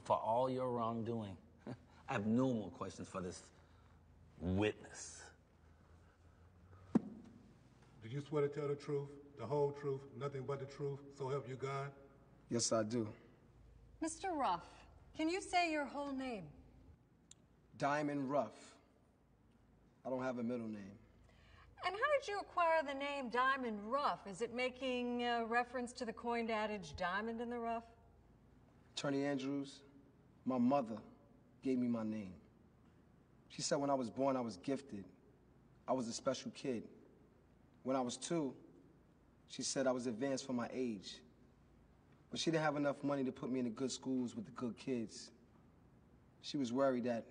for all your wrongdoing. I have no more questions for this witness. Did you swear to tell the truth, the whole truth, nothing but the truth, so help you God? Yes, I do. Mr. Ruff, can you say your whole name? Diamond Ruff. I don't have a middle name. And how did you acquire the name Diamond Ruff? Is it making reference to the coined adage, diamond in the rough? Attorney Andrews, my mother gave me my name. She said when I was born, I was gifted. I was a special kid. When I was 2, she said I was advanced for my age. But she didn't have enough money to put me in the good schools with the good kids. She was worried that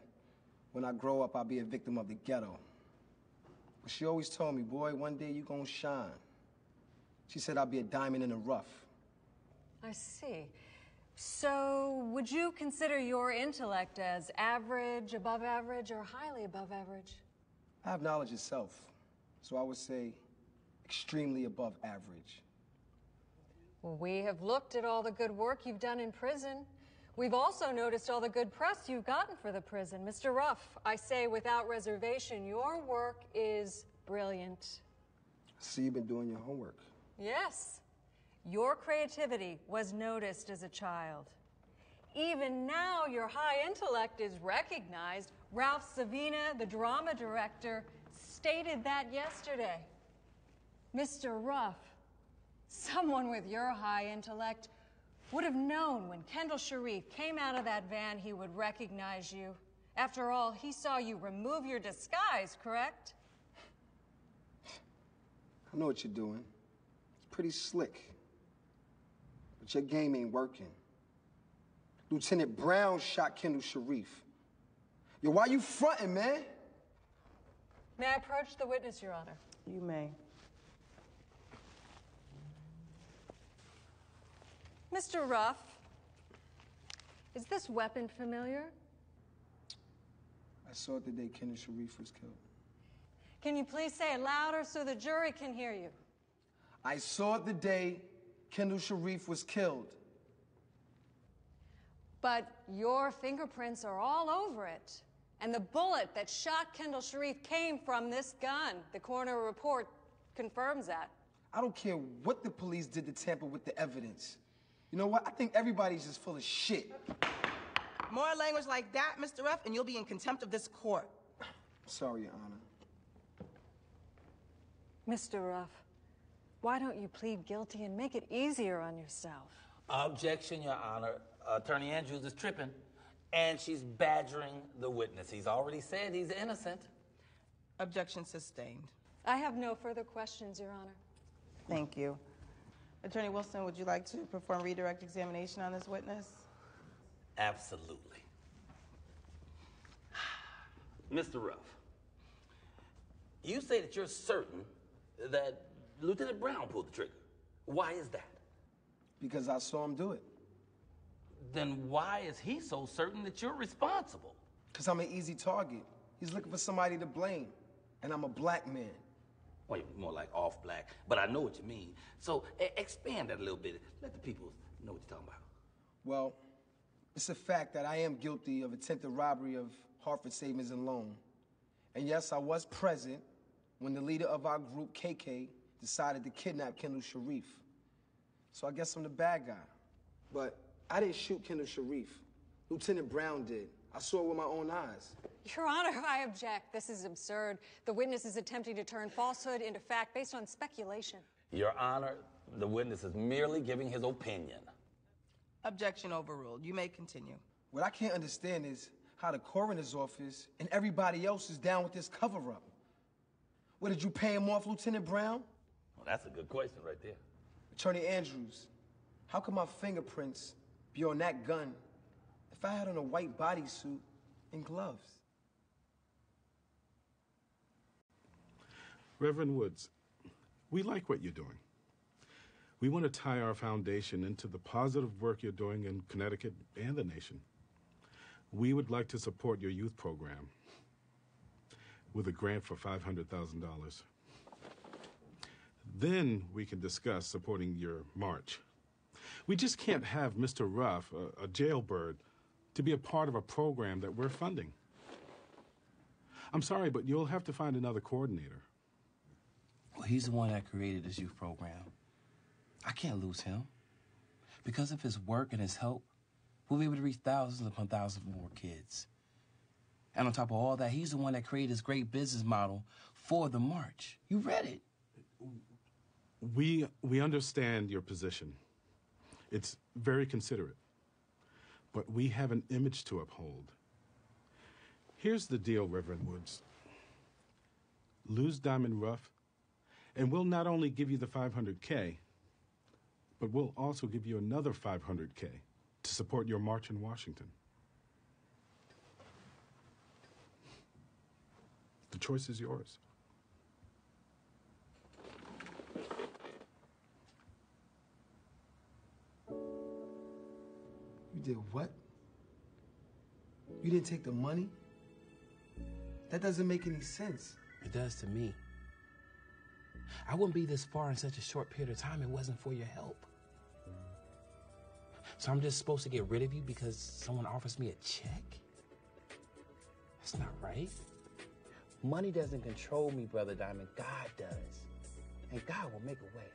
when I grow up, I'll be a victim of the ghetto. But she always told me, boy, one day you're gonna shine. She said I'll be a diamond in the rough. I see. So, would you consider your intellect as average, above average, or highly above average? I have knowledge itself, so I would say extremely above average. Well, we have looked at all the good work you've done in prison. We've also noticed all the good press you've gotten for the prison. Mr. Ruff, I say without reservation, your work is brilliant. So you've been doing your homework. Yes. Your creativity was noticed as a child. Even now, your high intellect is recognized. Ralph Savina, the drama director, stated that yesterday. Mr. Ruff, someone with your high intellect would have known when Kendall Sharif came out of that van he would recognize you. After all, he saw you remove your disguise, correct? I know what you're doing. It's pretty slick. But your game ain't working. Lieutenant Brown shot Kendall Sharif. Yo, why you fronting, man? May I approach the witness, Your Honor? You may. Mr. Ruff, is this weapon familiar? I saw it the day Kendall Sharif was killed. Can you please say it louder so the jury can hear you? I saw it the day Kendall Sharif was killed. But your fingerprints are all over it. And the bullet that shot Kendall Sharif came from this gun. The coroner report confirms that. I don't care what the police did to tamper with the evidence. You know what? I think everybody's just full of shit. More language like that, Mr. Ruff, and you'll be in contempt of this court. Sorry, Your Honor. Mr. Ruff, why don't you plead guilty and make it easier on yourself? Objection, Your Honor. Attorney Andrews is tripping, and she's badgering the witness. He's already said he's innocent. Objection sustained. I have no further questions, Your Honor. Thank you. Attorney Wilson, would you like to perform redirect examination on this witness? Absolutely. Mr. Ruff, you say that you're certain that Lieutenant Brown pulled the trigger. Why is that? Because I saw him do it. Then why is he so certain that you're responsible? Because I'm an easy target. He's looking for somebody to blame. And I'm a black man. Well, you're more like off black, but I know what you mean. So expand that a little bit. Let the people know what you're talking about. Well, it's a fact that I am guilty of attempted robbery of Hartford Savings and Loan. And yes, I was present when the leader of our group, KK, decided to kidnap Kendall Sharif. So I guess I'm the bad guy. But I didn't shoot Kendall Sharif. Lieutenant Brown did. I saw it with my own eyes. Your Honor, I object. This is absurd. The witness is attempting to turn falsehood into fact based on speculation. Your Honor, the witness is merely giving his opinion. Objection overruled. You may continue. What I can't understand is how the coroner's office and everybody else is down with this cover-up. What, did you pay him off, Lieutenant Brown? Well, that's a good question right there. Attorney Andrews, how could my fingerprints be on that gun if I had on a white bodysuit and gloves? Reverend Woods, we like what you're doing. We want to tie our foundation into the positive work you're doing in Connecticut and the nation. We would like to support your youth program with a grant for $500,000. Then we can discuss supporting your march. We just can't have Mr. Ruff, a jailbird, to be a part of a program that we're funding. I'm sorry, but you'll have to find another coordinator. Well, he's the one that created this youth program. I can't lose him. Because of his work and his help, we'll be able to reach thousands upon thousands more kids. And on top of all that, he's the one that created this great business model for the march. You read it. We understand your position. It's very considerate. But we have an image to uphold. Here's the deal, Reverend Woods. Lose Diamond Ruff, and we'll not only give you the $500K, but we'll also give you another $500K to support your march in Washington. The choice is yours. You did what? You didn't take the money? That doesn't make any sense. It does to me. I wouldn't be this far in such a short period of time if it wasn't for your help. So I'm just supposed to get rid of you because someone offers me a check? That's not right. Money doesn't control me, Brother Diamond. God does. And God will make a way.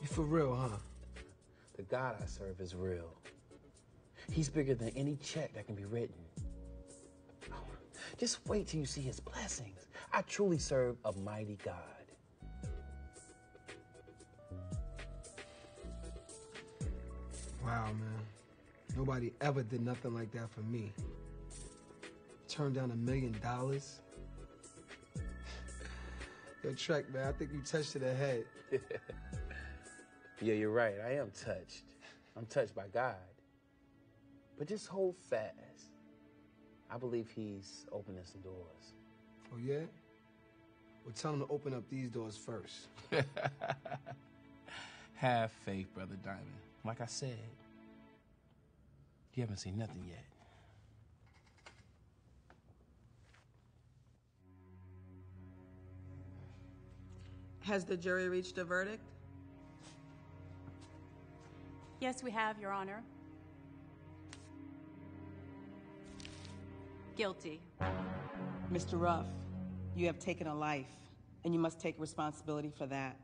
You for real, huh? The God I serve is real. He's bigger than any check that can be written. Just wait till you see his blessings. I truly serve a mighty God. Wow, man. Nobody ever did nothing like that for me. Turned down $1 million. Yo, Trek, man, I think you touched it ahead. Yeah, you're right. I am touched. I'm touched by God. But just hold fast. I believe he's opening some doors. Oh, yeah? Well, tell him to open up these doors first. Have faith, Brother Diamond. Like I said, you haven't seen nothing yet. Has the jury reached a verdict? Yes, we have, Your Honor. Guilty. Mr. Ruff, you have taken a life, and you must take responsibility for that.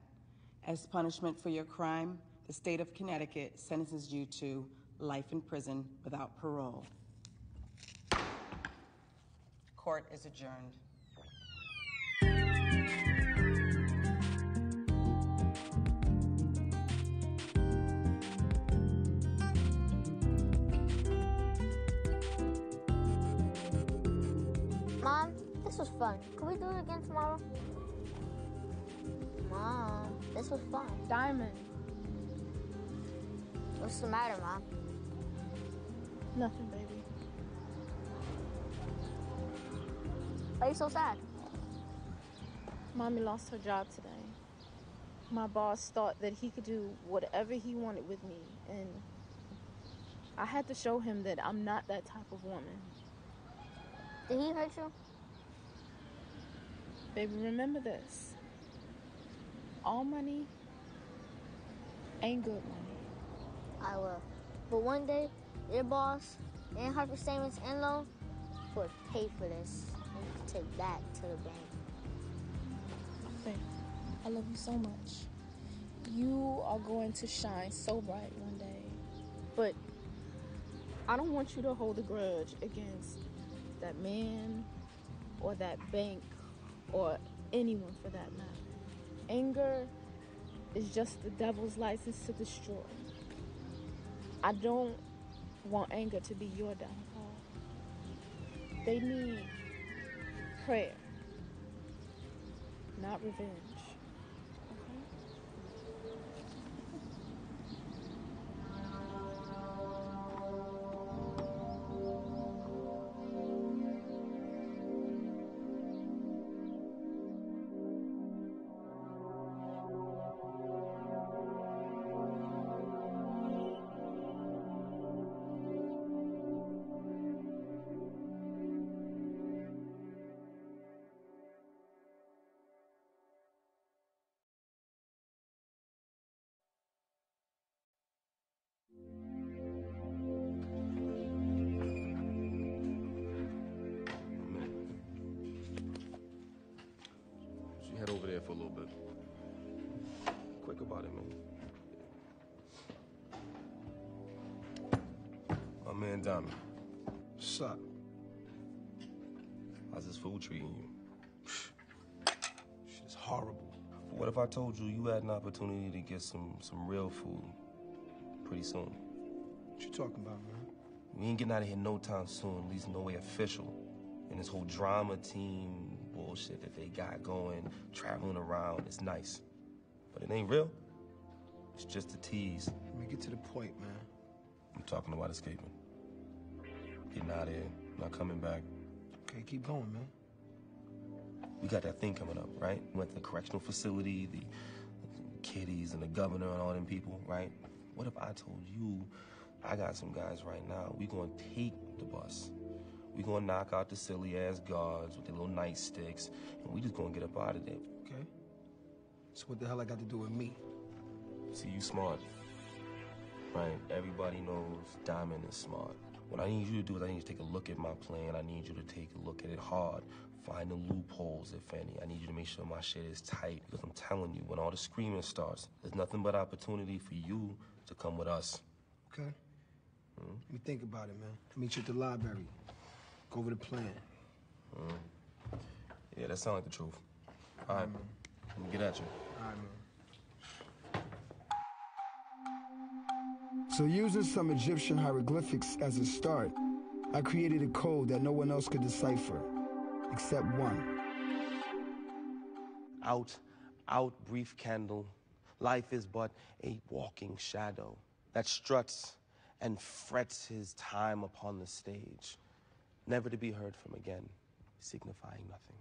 As punishment for your crime, the state of Connecticut sentences you to life in prison without parole. Court is adjourned. Mom, this was fun. Can we do it again tomorrow? Mom, this was fun. Diamond. What's the matter, Mom? Nothing, baby. Why are you so sad? Mommy lost her job today. My boss thought that he could do whatever he wanted with me, and I had to show him that I'm not that type of woman. Did he hurt you? Baby, remember this. All money ain't good money. I will. But one day, your boss and Harper Statements and loan will pay for this and take that to the bank. Baby, I love you so much. You are going to shine so bright one day. But I don't want you to hold a grudge against that man or that bank or anyone for that matter. Anger is just the devil's license to destroy. I don't want anger to be your downfall. They need prayer not revenge. Head over there for a little bit. Quick about it, man. My man Diamond. What's up? How's this food treating you? Shit's horrible. What if I told you you had an opportunity to get some real food pretty soon? What you talking about, man? We ain't getting out of here no time soon, at least no way official. And this whole drama team bullshit that they got going, traveling around, it's nice. But it ain't real. It's just a tease. Let me get to the point, man. I'm talking about escaping. Getting out of here, not coming back. Okay, keep going, man. We got that thing coming up, right? We went to the correctional facility, the kiddies and the governor and all them people, right? What if I told you I got some guys right now, we gonna take the bus. We gonna knock out the silly-ass guards with their little nightsticks, and we just gonna get up out of there. Okay. So what the hell I got to do with me? See, you smart, right? Everybody knows Diamond is smart. What I need you to do is I need you to take a look at my plan. I need you to take a look at it hard. Find the loopholes, if any. I need you to make sure my shit is tight, because I'm telling you, when all the screaming starts, there's nothing but opportunity for you to come with us. Okay. Let me think about it, man. I'll meet you at the library. Go over the plan. Yeah, that sounds like the truth. All right, man. Let me get at you. All right, man. So using some Egyptian hieroglyphics as a start, I created a code that no one else could decipher, except one. Out, brief candle. Life is but a walking shadow that struts and frets his time upon the stage, never to be heard from again, signifying nothing.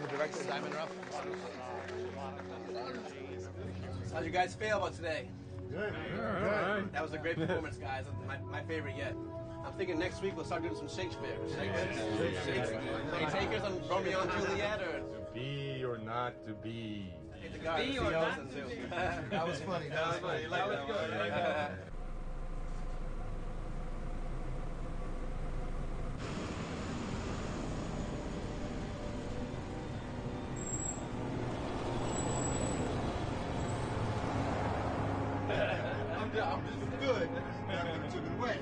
Director Diamond Ruff. How'd you guys feel about today? Good. That was a great performance, guys. My favorite yet. I'm thinking next week we'll start doing some Shakespeare. Any takers on Romeo and Juliet, or To be or not to be. be or not to? That was funny. That was funny. That was good. This is good. Now we took it away.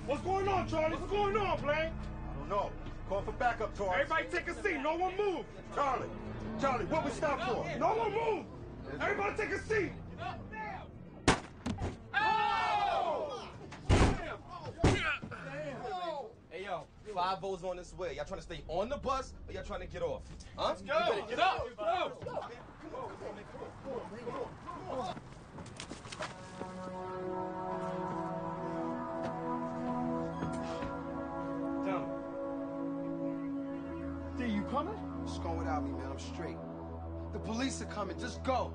What's going on, Charlie? What's going on, Blaine? I don't know. Call for backup, Torrance. Everybody take a seat. No one move. Charlie, what we stop for? No one move. Everybody take a seat. Hey, yo, 5 votes on this way. Y'all trying to stay on the bus, or y'all trying to get off? Huh? Let's go. Get up. Let's go. D, you coming? Just go without me, man. I'm straight. The police are coming. Just go.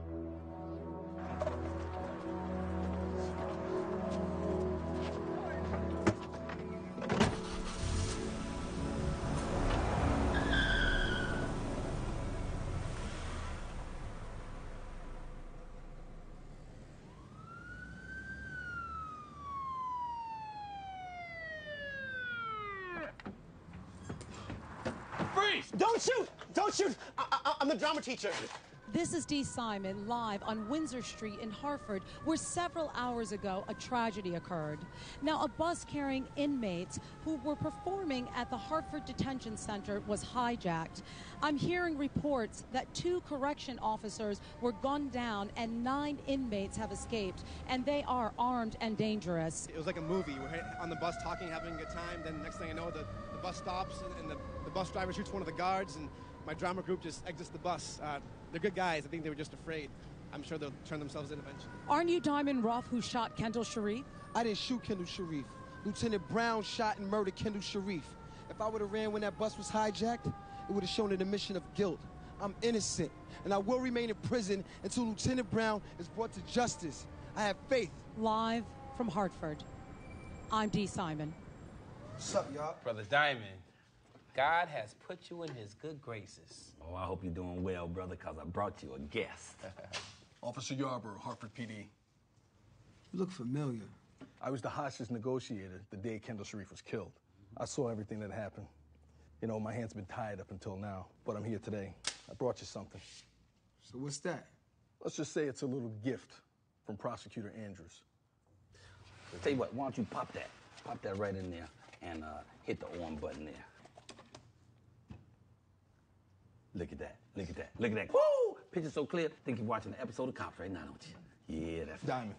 Don't shoot! Don't shoot! I'm the drama teacher. This is Dee Simon live on Windsor Street in Hartford, where several hours ago a tragedy occurred. Now, a bus carrying inmates who were performing at the Hartford Detention Center was hijacked. I'm hearing reports that 2 correction officers were gunned down and 9 inmates have escaped, and they are armed and dangerous. It was like a movie. We're on the bus talking, having a good time. Then the next thing I know, the bus stops and the bus driver shoots one of the guards, and my drama group just exits the bus. They're good guys. I think they were just afraid. I'm sure they'll turn themselves in eventually. Aren't you Diamond Ruff, who shot Kendall Sharif? I didn't shoot Kendall Sharif. Lieutenant Brown shot and murdered Kendall Sharif. If I would have ran when that bus was hijacked, it would have shown an admission of guilt. I'm innocent, and I will remain in prison until Lieutenant Brown is brought to justice. I have faith. Live from Hartford, I'm Dee Simon. What's up, y'all? Brother Diamond, God has put you in his good graces. Oh, I hope you're doing well, brother, because I brought you a guest. Officer Yarborough, Hartford PD. You look familiar. I was the hostage negotiator the day Kendall Sharif was killed. I saw everything that happened. You know, my hands been tied up until now, but I'm here today. I brought you something. So what's that? Let's just say it's a little gift from Prosecutor Andrews. Tell you what, why don't you pop that? Pop that right in there and hit the on button there. Look at that, look at that, look at that. Woo! Picture so clear, think you're watching an episode of Cops right now, don't you? Yeah, that's Diamond,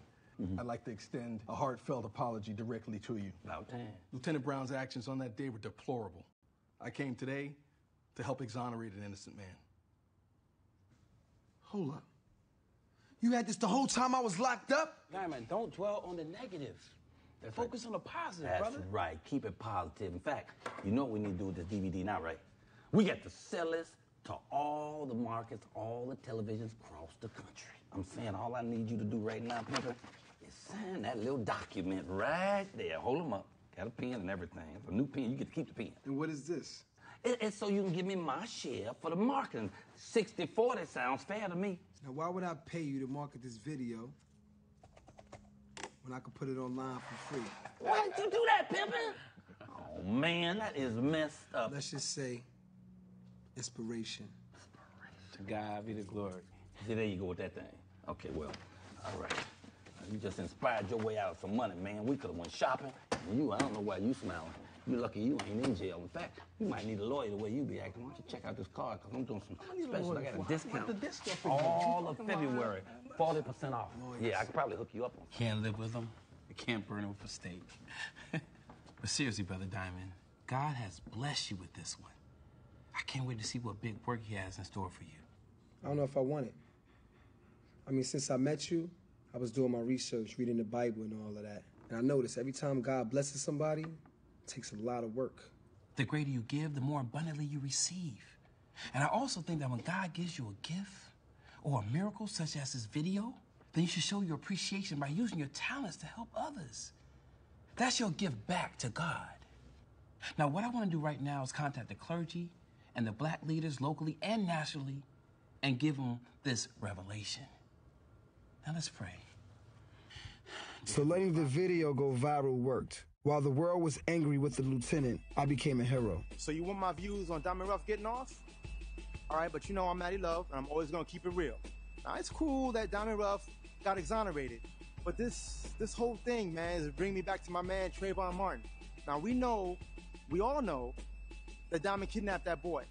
I'd like to extend a heartfelt apology directly to you. About time. Lieutenant Brown's actions on that day were deplorable. I came today to help exonerate an innocent man. Hold up. You had this the whole time I was locked up? Diamond, don't dwell on the negative. Focus on the positive, brother. That's right. Keep it positive. In fact, you know what we need to do with this DVD now, right? We got to sell this to all the markets, all the televisions across the country. I'm saying all I need you to do right now, Peter, is sign that little document right there. Hold them up. Got a pen and everything. It's a new pen. You get to keep the pen. And what is this? It's so you can give me my share for the marketing. 60-40 sounds fair to me. Now, why would I pay you to market this video when I could put it online for free? Why did you do that, Pimpin'? Oh, man, that is messed up. Let's just say inspiration. To God be the glory. See, there you go with that thing. Okay, well, all right. You just inspired your way out of some money, man. We could have went shopping. And I don't know why you smiling. You're lucky you ain't in jail. In fact, you might need a lawyer the way you be acting. Why don't you check out this card, because I'm doing some special. I got a discount. All of February, 40% off. Yeah, I could probably hook you up on. Can't live with them. I can't burn them for steak. But seriously, Brother Diamond, God has blessed you with this one. I can't wait to see what big work he has in store for you. I don't know if I want it. I mean, since I met you, I was doing my research, reading the Bible and all of that. And I noticed every time God blesses somebody, it takes a lot of work. The greater you give, the more abundantly you receive. And I also think that when God gives you a gift or a miracle such as this video, then you should show your appreciation by using your talents to help others. That's your gift back to God. Now, what I want to do right now is contact the clergy and the black leaders locally and nationally and give them this revelation. Now, let's pray. So letting the video go viral worked. While the world was angry with the lieutenant, I became a hero. So you want my views on Diamond Ruff getting off? All right, but you know I'm Matty Love, and I'm always going to keep it real. Now, it's cool that Diamond Ruff got exonerated, but this whole thing, man, is bringing me back to my man, Trayvon Martin. Now, we all know that Diamond kidnapped that boy.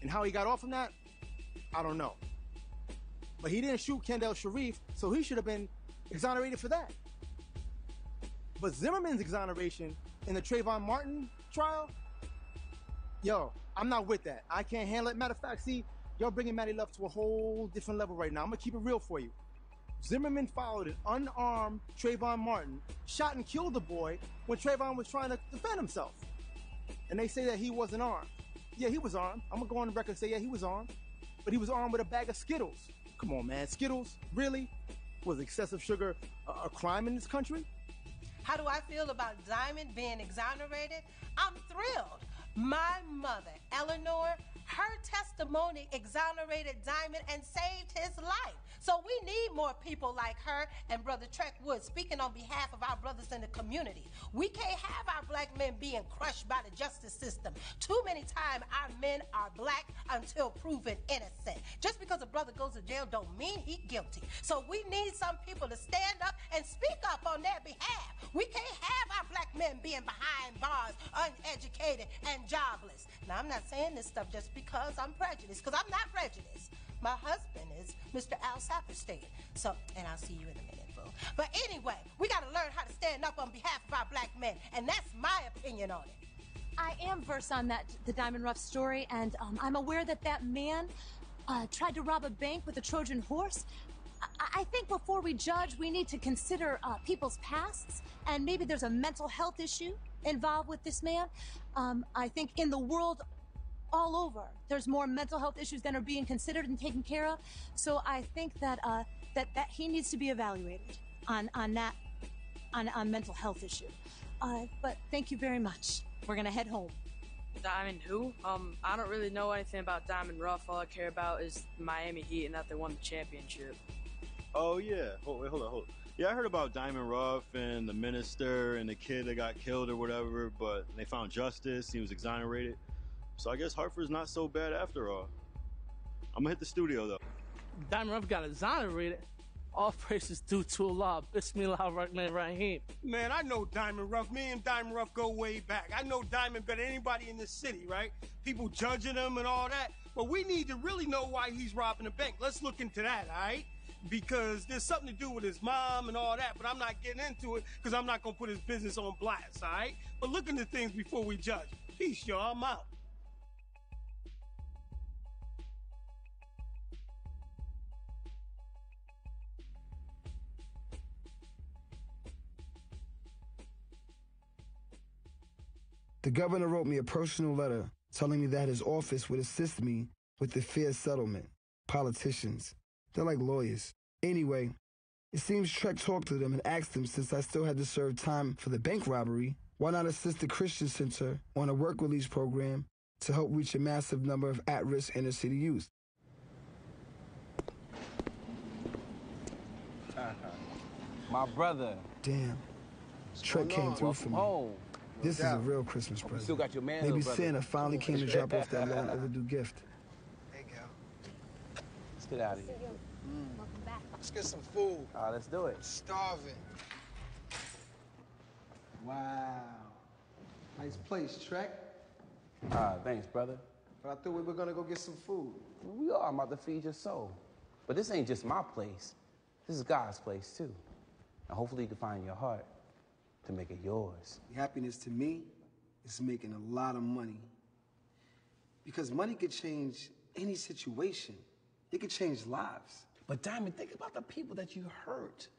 And how he got off from that, I don't know. But he didn't shoot Kendall Sharif, so he should have been exonerated for that. But Zimmerman's exoneration in the Trayvon Martin trial, yo, I'm not with that. I can't handle it. Matter of fact, see, y'all bringing Matty Love to a whole different level right now. I'm gonna keep it real for you. Zimmerman followed an unarmed Trayvon Martin, shot and killed the boy when Trayvon was trying to defend himself. And they say that he wasn't armed. Yeah, he was armed. I'm gonna go on the record and say, yeah, he was armed. But he was armed with a bag of Skittles. Come on, man, Skittles? Really? Was excessive sugar a crime in this country? How do I feel about Diamond being exonerated? I'm thrilled. My mother, Eleanor, Her testimony exonerated Diamond and saved his life. So we need more people like her and Brother Trek Wood speaking on behalf of our brothers in the community. We can't have our black men being crushed by the justice system. Too many times our men are black until proven innocent. Just because a brother goes to jail don't mean he's guilty. So we need some people to stand up and speak up on their behalf. We can't have our black men being behind bars, uneducated and jobless. Now, I'm not saying this stuff just because I'm prejudiced, because I'm not prejudiced. My husband is Mr. Al Saperstein. So, and I'll see you in a minute, boo. But anyway, we got to learn how to stand up on behalf of our black men, and that's my opinion on it. I am versed on the Diamond Rough story, and I'm aware that man tried to rob a bank with a Trojan horse. I think before we judge, we need to consider people's pasts, and maybe there's a mental health issue involved with this man. I think in the world all over, there's more mental health issues than are being considered and taken care of. So I think that that he needs to be evaluated on mental health issue. But thank you very much. We're gonna head home. Diamond who? I don't really know anything about Diamond Rough. All I care about is Miami Heat and that they won the championship. Oh, yeah. Hold on. Yeah, I heard about Diamond Rough and the minister and the kid that got killed or whatever, but they found justice. He was exonerated. So I guess Hartford's not so bad after all. I'm gonna hit the studio, though. Diamond Rough got exonerated. All praises due to Allah. Bismillah Rahman Rahim. Man, I know Diamond Rough. Me and Diamond Rough go way back. I know Diamond better than anybody in this city, right? People judging him and all that. But we need to really know why he's robbing a bank. Let's look into that, all right? Because there's something to do with his mom and all that, but I'm not getting into it because I'm not going to put his business on blast, all right? But look into things before we judge. Peace, y'all. I'm out. The governor wrote me a personal letter telling me that his office would assist me with the fair settlement. Politicians, they're like lawyers. Anyway, it seems Trek talked to them and asked them, since I still had to serve time for the bank robbery, why not assist the Christian Center on a work release program to help reach a massive number of at-risk inner-city youth. My brother. Damn. Trek came through for me. Home. This is a real Christmas present. You still got your man. Maybe Santa finally came to drop off that long overdue gift. Hey, Gal. Let's get out of here. Welcome back. Let's get some food. All right, let's do it. Starving. Wow. Nice place, Trek. Thanks, brother. But I thought we were gonna go get some food. We are. I'm about to feed your soul. But this ain't just my place. This is God's place, too. And hopefully you can find your heart to make it yours. The happiness to me is making a lot of money. Because money could change any situation. It could change lives. But Diamond, think about the people that you hurt.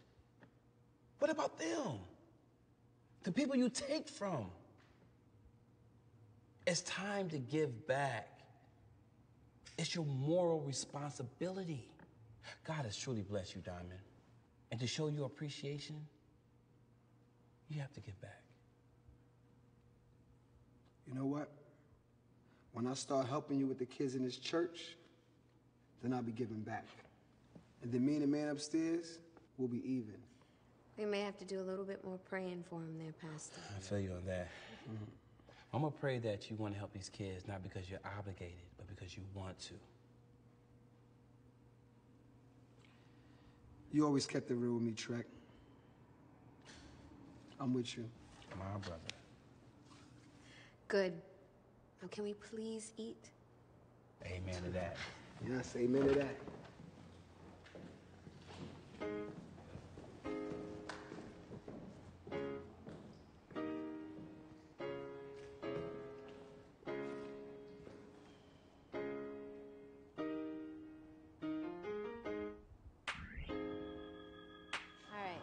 What about them? The people you take from. It's time to give back. It's your moral responsibility. God has truly blessed you, Diamond. And to show your appreciation, you have to give back. You know what? When I start helping you with the kids in this church, then I'll be giving back. And then me and the man upstairs will be even. We may have to do a little bit more praying for him there, Pastor. I feel you on that. Mm-hmm. I'm going to pray that you want to help these kids, not because you're obligated, but because you want to. You always kept it real with me, Trek. I'm with you. My brother. Good. Now, can we please eat? Amen to that. Yes, amen to that.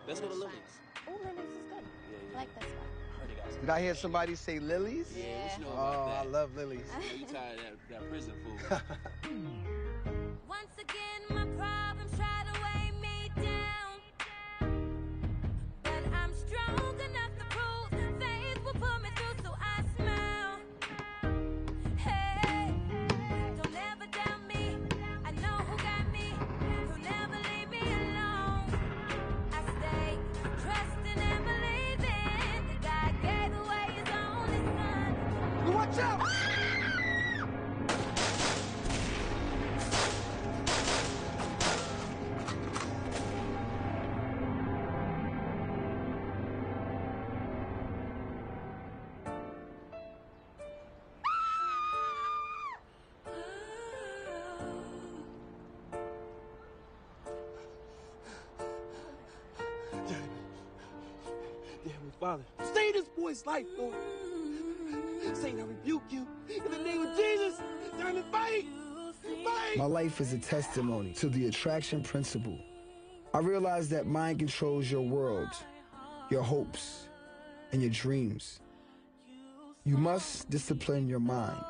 Let's go to Lily's. Oh, Lily's is good. Yeah. I like that spot. Did I hear somebody say Lily's? Yeah. What you know about that? I love Lily's. You tired of that prison food. Once again, my problems try to weigh me down, but I'm strong enough to prove faith will pull me through, so I smile. Hey, don't Watch out! Father, save this boy's life, Lord. Satan, I rebuke you. In the name of Jesus, Diamond, fight! Fight! My life is a testimony to the attraction principle. I realize that mind controls your world, your hopes, and your dreams. You must discipline your mind,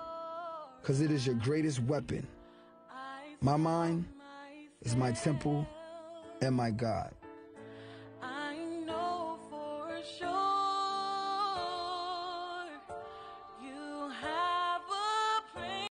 because it is your greatest weapon. My mind is my temple and my God.